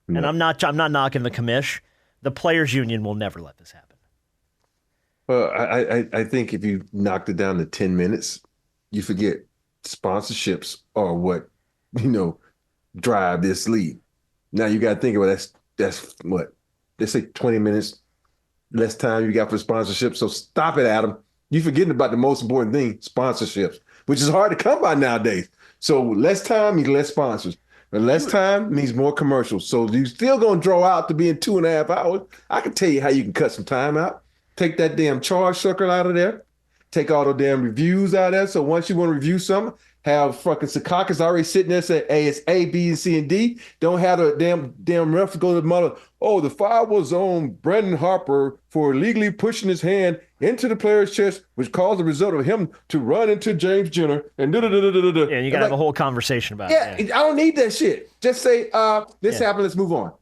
No. And I'm not knocking the commish. The players' union will never let this happen. Well, I think if you knocked it down to 10 minutes, you forget sponsorships are what, drive this league. Now you got to think about that's what? They say 20 minutes, less time you got for sponsorships. So stop it, Adam. You're forgetting about the most important thing, sponsorships, which is hard to come by nowadays. So less time means less sponsors. But less time means more commercials. So you're still going to draw out to being 2.5 hours. I can tell you how you can cut some time out. Take that damn charge sucker out of there. Take all the damn reviews out of there. So once you want to review something, have fucking Secaucus already sitting there saying, hey, it's A, B, and C, and D. Don't have the damn ref go to the mother. Oh, the foul was on Brendan Harper for illegally pushing his hand into the player's chest, which caused the result of him to run into James Jenner and da-da-da-da-da-da. Yeah, you got to have a whole conversation about it. Yeah, I don't need that shit. Just say, this happened, let's move on.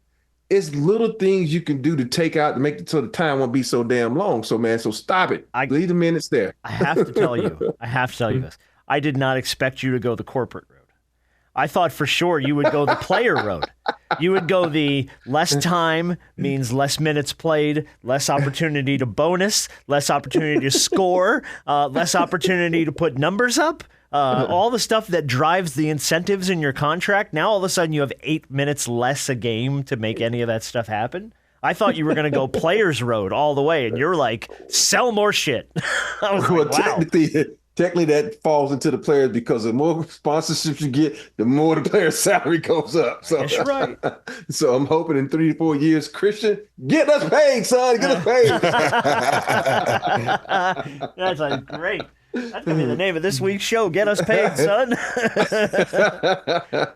It's little things you can do to take out to make it so the time won't be so damn long. So, man, stop it. Leave the minutes there. I have to tell you this. I did not expect you to go the corporate road. I thought for sure you would go the player road. You would go the less time means less minutes played, less opportunity to bonus, less opportunity to score, less opportunity to put numbers up. All the stuff that drives the incentives in your contract. Now all of a sudden you have 8 minutes less a game to make any of that stuff happen. I thought you were going to go players road all the way, and you're like, sell more shit. I was like, wow. Technically, that falls into the players because the more sponsorships you get, the more the player's salary goes up. So that's right. So I'm hoping in 3 to 4 years, Christian, get us paid, son. Get us paid. That's great. That's going to be the name of this week's show. Get us paid, son.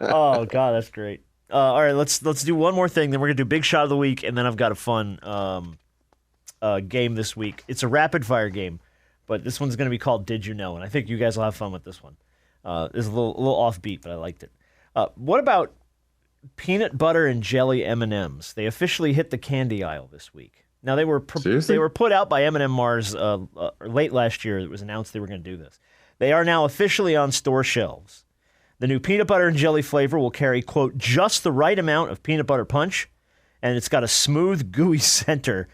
Oh, God, that's great. All right, let's do one more thing. Then we're going to do Big Shot of the Week, and then I've got a fun game this week. It's a rapid fire game, but this one's going to be called Did You Know? And I think you guys will have fun with this one. It's a little offbeat, but I liked it. What about peanut butter and jelly M&Ms? They officially hit the candy aisle this week. Now, they were put out by M&M Mars late last year. It was announced they were going to do this. They are now officially on store shelves. The new peanut butter and jelly flavor will carry, quote, just the right amount of peanut butter punch, and it's got a smooth, gooey center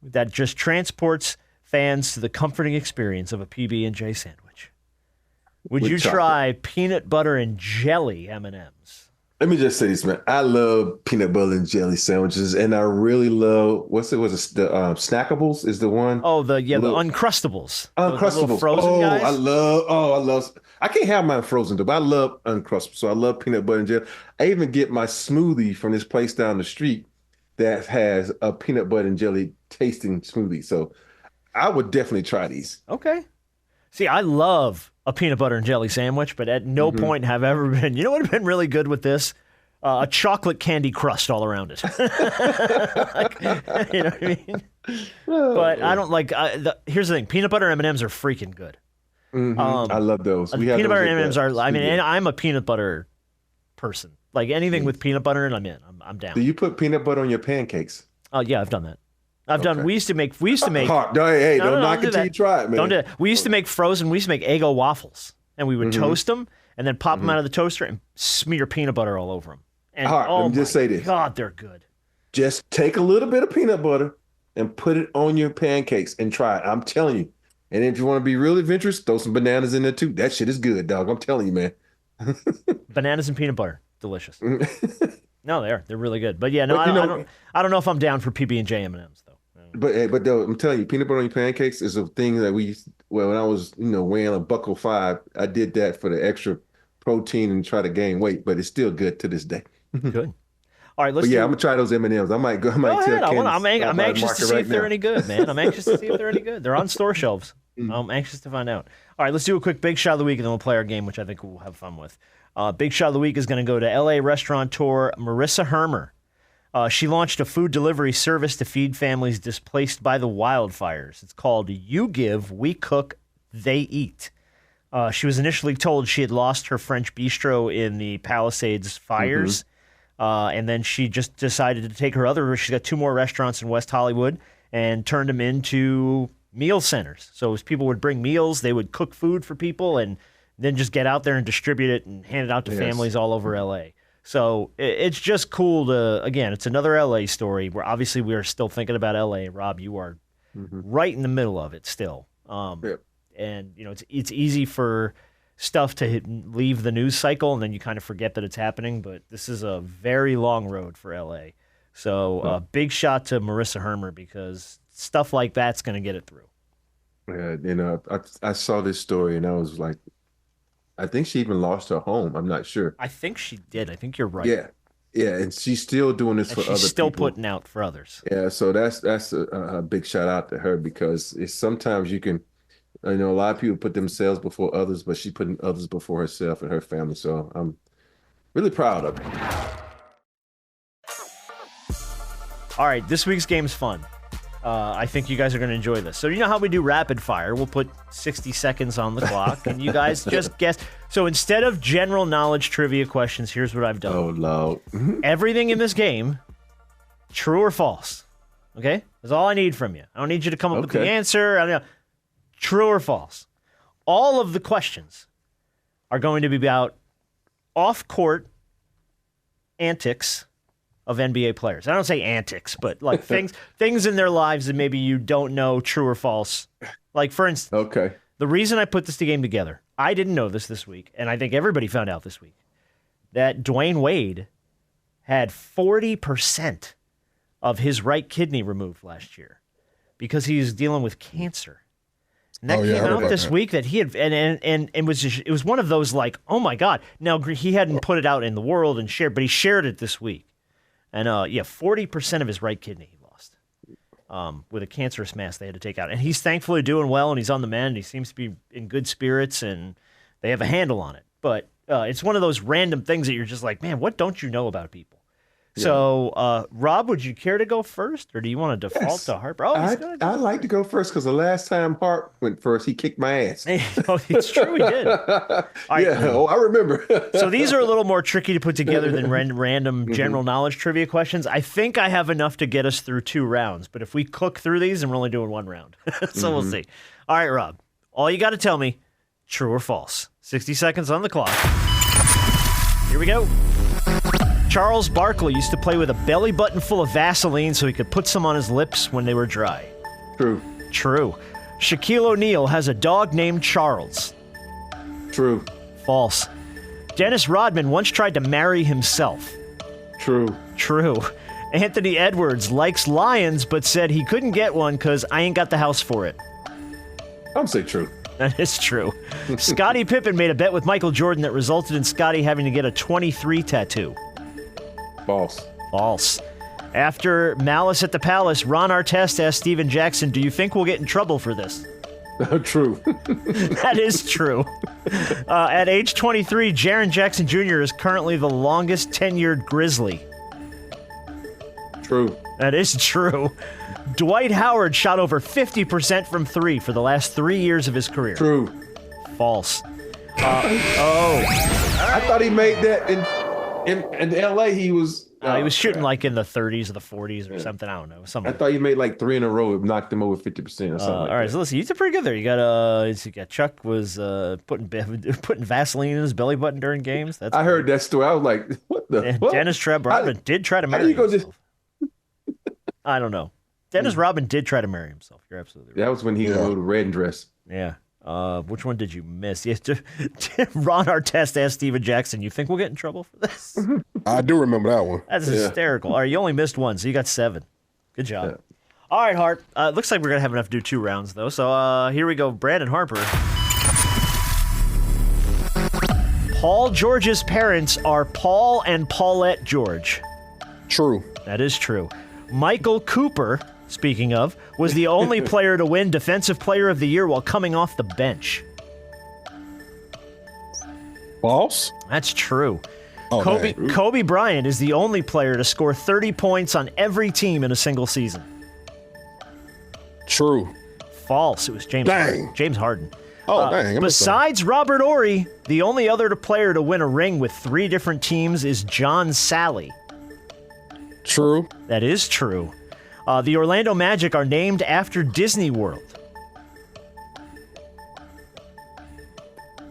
that just transports fans to the comforting experience of a PB&J sandwich. Would you try peanut butter and jelly M&Ms? Let me just say this, man. I love peanut butter and jelly sandwiches, and I really love the Snackables is the one. Oh, the Uncrustables. Uncrustables. The frozen guys. I love. I can't have mine frozen though, but I love Uncrustables. So I love peanut butter and jelly. I even get my smoothie from this place down the street that has a peanut butter and jelly tasting smoothie. So I would definitely try these. Okay. See, I love a peanut butter and jelly sandwich, but at no point have ever been. You know what would have been really good with this? A chocolate candy crust all around it. You know what I mean? But I don't like. Here's the thing: peanut butter M&Ms are freaking good. I love those. Peanut butter M&Ms are. I mean, and I'm a peanut butter person. Like anything with peanut butter, and I'm in. I'm down. Do you put peanut butter on your pancakes? Oh yeah, I've done that. We used to make. Don't knock it till you try it, man. Don't do it. We used to make Eggo waffles, and we would toast them, and then pop them out of the toaster and smear peanut butter all over them. And let me just say this. God, they're good. Just take a little bit of peanut butter and put it on your pancakes and try it. I'm telling you. And if you want to be really adventurous, throw some bananas in there too. That shit is good, dog. I'm telling you, man. Bananas and peanut butter, delicious. No, they're really good. But yeah, no, I don't know if I'm down for PB&J M&Ms though. But though, I'm telling you, peanut butter on your pancakes is a thing that when I was weighing a $105, I did that for the extra protein and try to gain weight. But it's still good to this day. Good. All right, I'm gonna try those M&Ms. I might go. Go ahead. I'm anxious to see if they're any good, man. I'm anxious to see if they're any good. They're on store shelves. I'm anxious to find out. All right, let's do a quick Big Shot of the Week, and then we'll play our game, which I think we'll have fun with. Big Shot of the Week is going to go to L.A. restaurateur Marissa Hermer. She launched a food delivery service to feed families displaced by the wildfires. It's called You Give, We Cook, They Eat. She was initially told she had lost her French bistro in the Palisades fires, and then she just decided to take she's got 2 more restaurants in West Hollywood, and turned them into meal centers. So as people would bring meals, they would cook food for people and then just get out there and distribute it and hand it out to families all over L.A. So it's just cool again, it's another L.A. story where obviously we are still thinking about L.A. Rob, you are right in the middle of it still. And, it's easy for stuff to leave the news cycle and then you kind of forget that it's happening, but this is a very long road for L.A. So big shot to Marissa Hermer because stuff like that's going to get it through. Yeah, I saw this story and I was like, I think she even lost her home. I'm not sure. I think she did. I think you're right. Yeah, and she's still doing this for other people. She's still putting out for others. Yeah, so that's a big shout out to her because it's sometimes you can, a lot of people put themselves before others, but she's putting others before herself and her family. So I'm really proud of her. All right, this week's game's fun. I think you guys are going to enjoy this. So you know how we do rapid fire? We'll put 60 seconds on the clock, and you guys just guess. So instead of general knowledge trivia questions, here's what I've done. Oh, no. Everything in this game, true or false. Okay? That's all I need from you. I don't need you to come up with the answer. True or false. All of the questions are going to be about off-court antics of NBA players. I don't say antics, but like things in their lives that maybe you don't know true or false. Like, for instance, the reason I put this game together, I didn't know this week, and I think everybody found out this week, that Dwayne Wade had 40% of his right kidney removed last year because he's dealing with cancer. And that came out this week that he had, and it was one of those like, oh my God. Now, he hadn't put it out in the world and shared, but he shared it this week. And 40% of his right kidney he lost with a cancerous mass they had to take out. And he's thankfully doing well, and he's on the mend. And he seems to be in good spirits, and they have a handle on it. But it's one of those random things that you're just like, man, what don't you know about people? So, Rob, would you care to go first, or do you want to default to Harper? Oh, he's good. I'd like to go first because the last time Hart went first, he kicked my ass. Oh, it's true, he did. Right. Yeah, I remember. So these are a little more tricky to put together than random general knowledge trivia questions. I think I have enough to get us through 2 rounds, but if we cook through these, then we're only doing 1 round. So we'll see. All right, Rob, all you got to tell me, true or false. 60 seconds on the clock. Here we go. Charles Barkley used to play with a belly button full of Vaseline so he could put some on his lips when they were dry. True. True. Shaquille O'Neal has a dog named Charles. True. False. Dennis Rodman once tried to marry himself. True. True. Anthony Edwards likes lions but said he couldn't get one because I ain't got the house for it. I'm say true. That is true. Scottie Pippen made a bet with Michael Jordan that resulted in Scottie having to get a 23 tattoo. False. False. After Malice at the Palace, Ron Artest asked Steven Jackson, do you think we'll get in trouble for this? True. That is true. At age 23, Jaren Jackson Jr. is currently the longest tenured Grizzly. True. That is true. Dwight Howard shot over 50% from 3 for the last 3 years of his career. True. False. I thought he made that in L.A. He was shooting like in the 30s or the 40s or something. I don't know. I thought you made like 3 in a row. It knocked him over 50% or something. All right, so listen, you did pretty good there. You got Chuck was putting Vaseline in his belly button during games. I heard that story. I was like, what the fuck? Dennis Rodman did try to marry himself. I don't know. Dennis Rodman did try to marry himself. You're absolutely right. That was when he wore the red dress. Yeah. Which one did you miss? Yes, Ron Artest asked Steven Jackson, you think we'll get in trouble for this? I do remember that one. That's hysterical. All right, you only missed 1, so you got 7. Good job. Yeah. All right, Hart. Looks like we're going to have enough to do 2 rounds, though. So here we go. Brandon Harper. Paul George's parents are Paul and Paulette George. True. That is true. Michael Cooper, speaking of, was the only player to win Defensive Player of the Year while coming off the bench. False? That's true. Oh, Kobe Bryant is the only player to score 30 points on every team in a single season. True. False. It was James Harden. James Harden. Oh, dang. Besides Robert Horry, the only other player to win a ring with 3 different teams is John Sally. True. That is true. The Orlando Magic are named after Disney World.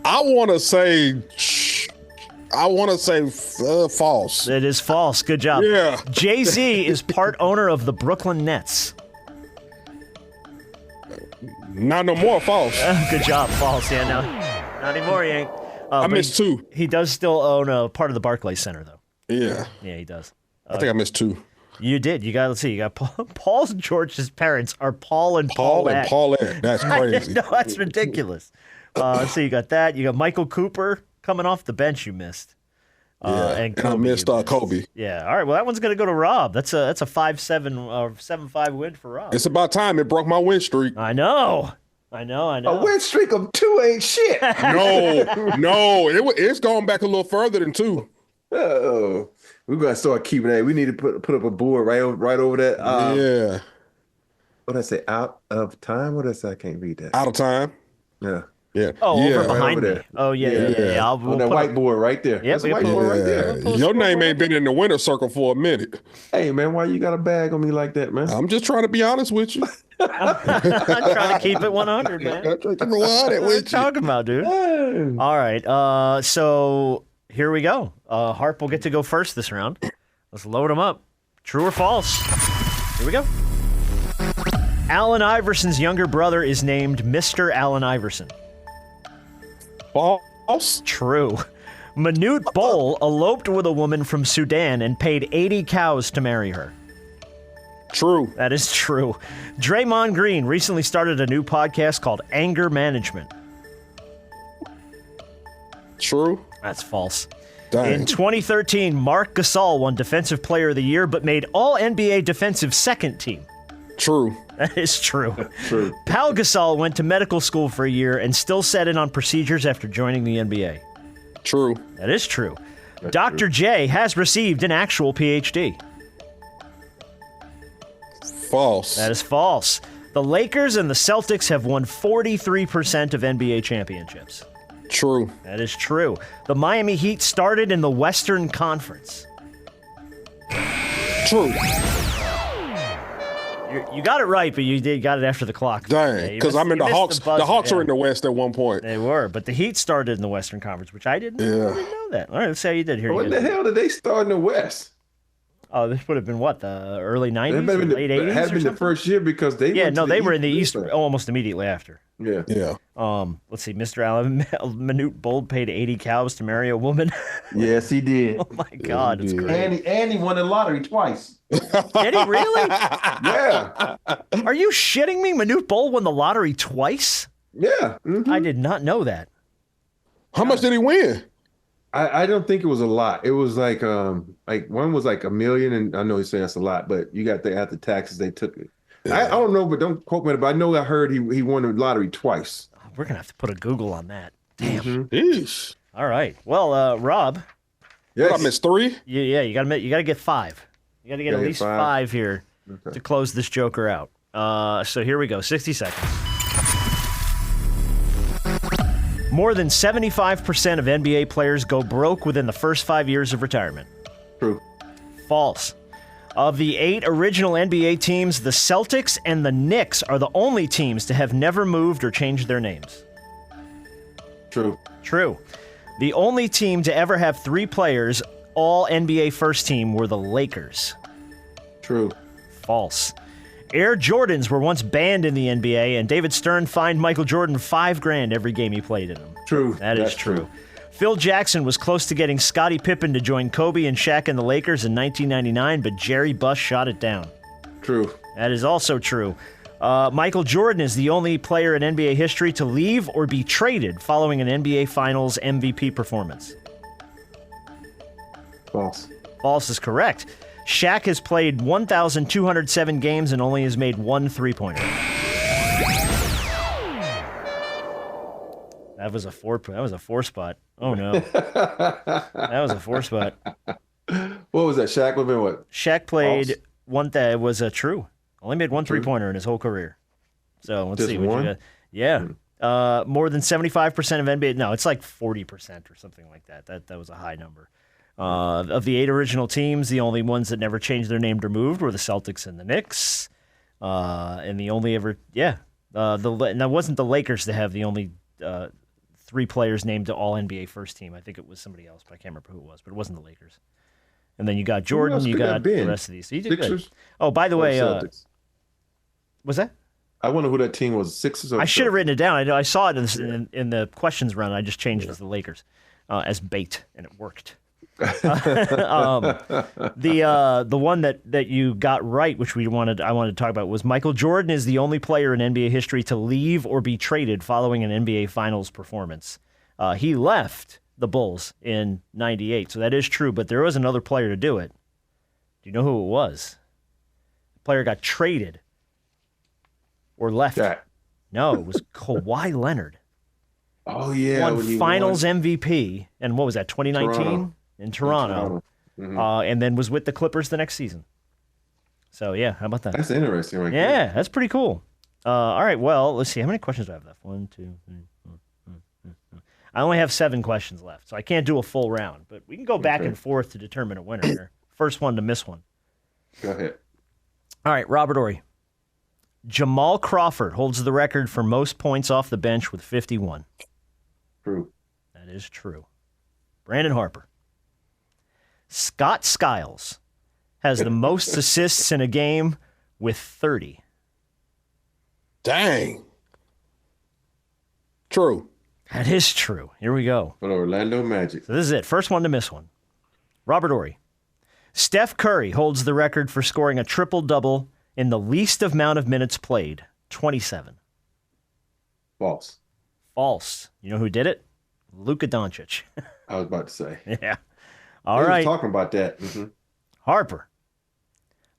I want to say false. It is false. Good job. Yeah. Jay-Z is part owner of the Brooklyn Nets. Not no more. False. Good job. False. Yeah, no. Not anymore, he ain't. I missed 2. He does still own a part of the Barclays Center, though. Yeah. Yeah, he does. I think I missed 2. You did. Let's see. You got Paul George's parents are Paul and Paulette. Paul and Paulette. That's crazy. No, that's ridiculous. So you got that. You got Michael Cooper coming off the bench. You missed. And I missed Kobe. Yeah. All right. Well, that one's going to go to Rob. That's a 5-7 or 7-5 win for Rob. It's about time it broke my win streak. I know. A win streak of 2 ain't shit. No. It's going back a little further than 2. Oh, we're gonna start keeping that. We need to put up a board right over that. Yeah. What did I say? Out of time? What did I say? I can't read that. Out of time. Yeah. Yeah. Oh, yeah. over behind right over me. there. Oh, yeah. On that whiteboard right there. Yep, That's a whiteboard right there. Your name ain't been in the winner's circle for a minute. Hey, man, why you got a bag on me like that, man? I'm just trying to be honest with you. I'm trying to keep it 100, man. I'm trying to keep it 100 What are you talking about, dude? All right. So here we go. Harp will get to go first this round. Let's load him up. True or false? Here we go. Allen Iverson's younger brother is named Mr. Allen Iverson. False. True. Manute Bol eloped with a woman from Sudan and paid 80 cows to marry her. True. That is true. Draymond Green recently started a new podcast called Anger Management. True. That's false. Dang. In 2013, Marc Gasol won Defensive Player of the Year, but made All-NBA Defensive Second Team. True. That is true. True. Pau Gasol went to medical school for a year and still sat in on procedures after joining the NBA. True. That is true. Dr. J has received an actual PhD. False. That is false. The Lakers and the Celtics have won 43% of NBA championships. True. That is true. The Miami Heat started in the Western Conference. True. You got it right, but you got it after the clock. Dang, because I'm in the Hawks. The Hawks were in the West at one point. They were, but the Heat started in the Western Conference, which I didn't know that. All right, let's see how you did here. When the hell did they start in the West? Oh, this would have been what, the early 90s, or late 80s? It had been the first year because they they were in the East almost immediately after. Yeah. Let's see, Mr. Allen Manute Bold paid 80 cows to marry a woman. Yes, he did. Oh my God, it's great. And he won the lottery twice. Did he really? Yeah. Are you shitting me? Manute Bold won the lottery twice? Yeah. Mm-hmm. I did not know that. How much did he win? I don't think it was a lot. It was like one was like $1 million, and I know he's saying that's a lot, but you got after taxes they took it. I don't know, but don't quote me. But I know I heard he won the lottery twice. We're gonna have to put a Google on that. Damn. Mm-hmm. All right. Well, Rob. Yes. I missed 3. Yeah. You gotta get 5. You gotta get at least 5 here to close this joker out. So here we go. 60 seconds. More than 75% of NBA players go broke within the first 5 years of retirement. True. False. Of the 8 original NBA teams, the Celtics and the Knicks are the only teams to have never moved or changed their names. True. True. The only team to ever have 3 players, all NBA first team, were the Lakers. True. False. Air Jordans were once banned in the NBA, and David Stern fined Michael Jordan $5,000 every game he played in them. True. That's true. Phil Jackson was close to getting Scottie Pippen to join Kobe and Shaq in the Lakers in 1999, but Jerry Buss shot it down. True. That is also true. Michael Jordan is the only player in NBA history to leave or be traded following an NBA Finals MVP performance. False. False is correct. Shaq has played 1,207 games and only has made 1 3-pointer. That was a 4 spot. Oh no. That was a 4 spot. What was that? Shaq would have been what? Shaq played one that was a true. Only made 1 3-pointer in his whole career. So let's see what you got. Yeah. More than 75% of NBA. No, it's like 40% or something like that. That was a high number. Of the 8 original teams, the only ones that never changed their name or moved were the Celtics and the Knicks. And the only ever, that wasn't the Lakers to have the only 3 players named to all NBA first team. I think it was somebody else, but I can't remember who it was. But it wasn't the Lakers. And then you got Jordan, you got the rest of these. So you did Sixers? good. Oh, by the way, Celtics. was that? I wonder who that team was. Sixers. Or I should have written it down. I saw it in the questions round. I just changed it to the Lakers as bait, and it worked. The one that you got right, which I wanted to talk about, was Michael Jordan is the only player in NBA history to leave or be traded following an NBA Finals performance. He left the Bulls in '98, so that is true. But there was another player to do it. Do you know who it was? The player got traded or left. No, it was Kawhi Leonard. Oh yeah, won Finals MVP, and what was that? 2019. In Toronto. Mm-hmm. And then was with the Clippers the next season. So, yeah, how about that? That's interesting right there. there. That's pretty cool. All right, well, let's see. How many questions do I have left? 1, 2, 3, 4. I only have 7 questions left, so I can't do a full round. But we can go back and forth to determine a winner here. First one to miss one. Go ahead. All right, Robert Horry. Jamal Crawford holds the record for most points off the bench with 51. True. That is true. Brandon Harper. Scott Skiles has the most assists in a game with 30. Dang. True. That is true. Here we go. For the Orlando Magic. So this is it. First one to miss one. Robert Horry. Steph Curry holds the record for scoring a triple-double in the least amount of minutes played, 27. False. False. You know who did it? Luka Doncic. I was about to say. Yeah. All right. We were talking about that. Mm-hmm. Harper.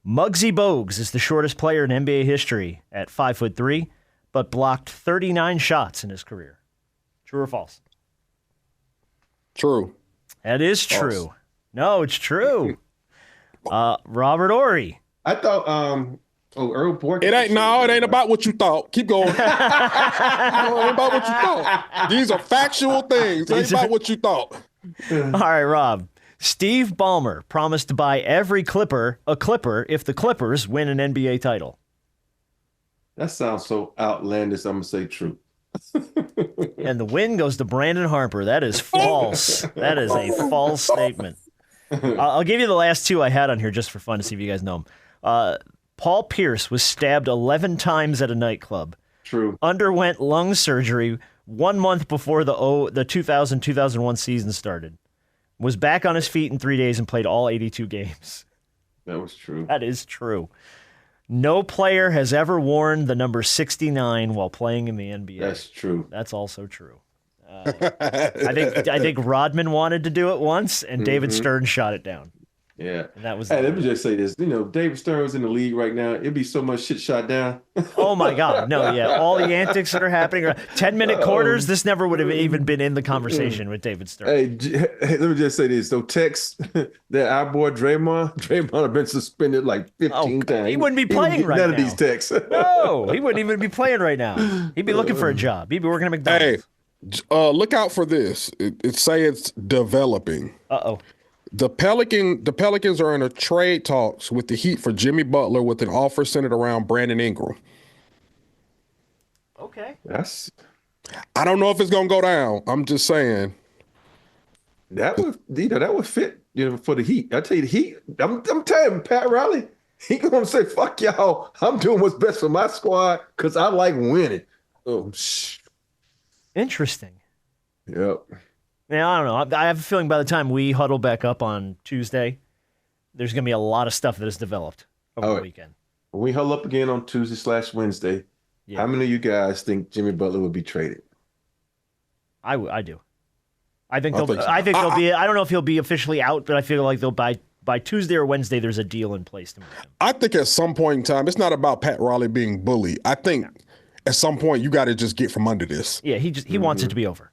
Muggsy Bogues is the shortest player in NBA history at 5'3", but blocked 39 shots in his career. True or false? True. That is true. No, it's true. Robert Horry. I thought Earl Bork. It ain't about what you thought. Keep going. It ain't about what you thought. These are factual things. It ain't about what you thought. All right, Rob. Steve Ballmer promised to buy every Clipper a Clipper if the Clippers win an NBA title. That sounds so outlandish. I'm gonna say true. And the win goes to Brandon Harper. That is false. That is a false statement. I'll give you the last two I had on here just for fun to see if you guys know them. Paul Pierce was stabbed 11 times at a nightclub. True. Underwent lung surgery 1 month before the 2000-2001 season started. Was back on his feet in 3 days and played all 82 games. That was true. That is true. No player has ever worn the number 69 while playing in the NBA. That's true. That's also true. I think Rodman wanted to do it once, and David Stern shot it down. Yeah. And that was. Hey, let me just say this. David Stern's in the league right now. It'd be so much shit shot down. Oh, my God. No, yeah. All the antics that are happening. 10-minute quarters, this never would have even been in the conversation with David Stern. Hey, let me just say this. So text that our boy Draymond have been suspended like 15 times. He wouldn't be playing right now. None of these texts. No, he wouldn't even be playing right now. He'd be looking for a job. He'd be working at McDonald's. Hey, look out for this. It say it's developing. Uh-oh. The Pelicans are in a trade talks with the Heat for Jimmy Butler with an offer centered around Brandon Ingram. Okay. I don't know if it's gonna go down. I'm just saying. That would fit, for the Heat. I tell you, the Heat. I'm telling you, Pat Riley, he gonna say, "Fuck y'all. I'm doing what's best for my squad because I like winning." Oh, Interesting. Yep. Now, I don't know. I have a feeling by the time we huddle back up on Tuesday, there's going to be a lot of stuff that has developed over the weekend. When we huddle up again on Tuesday/Wednesday, how many of you guys think Jimmy Butler would be traded? I do. I think they'll be. I don't know if he'll be officially out, but I feel like they'll by Tuesday or Wednesday. There's a deal in place to move him. I think at some point in time, it's not about Pat Riley being bullied. I think at some point you got to just get from under this. Yeah, he wants it to be over.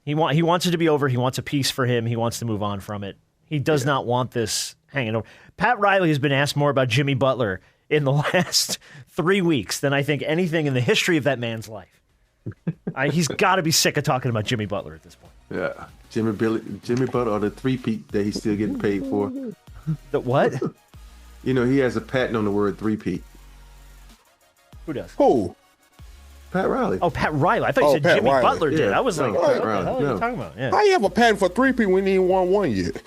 He wants it to be over. He wants a peace for him. He wants to move on from it. He does not want this hanging over. Pat Riley has been asked more about Jimmy Butler in the last 3 weeks than I think anything in the history of that man's life. He's got to be sick of talking about Jimmy Butler at this point. Yeah, Jimmy Butler, or the three-peat that he's still getting paid for. The what? He has a patent on the word three-peat. Who does? Who? Pat Riley. Oh, Pat Riley. I thought you said Pat Jimmy Riley. Butler did. Yeah. I was like, No, what Pat the Riley. hell are No. you talking about? Yeah. How you have a patent for 3P when you ain't won one yet?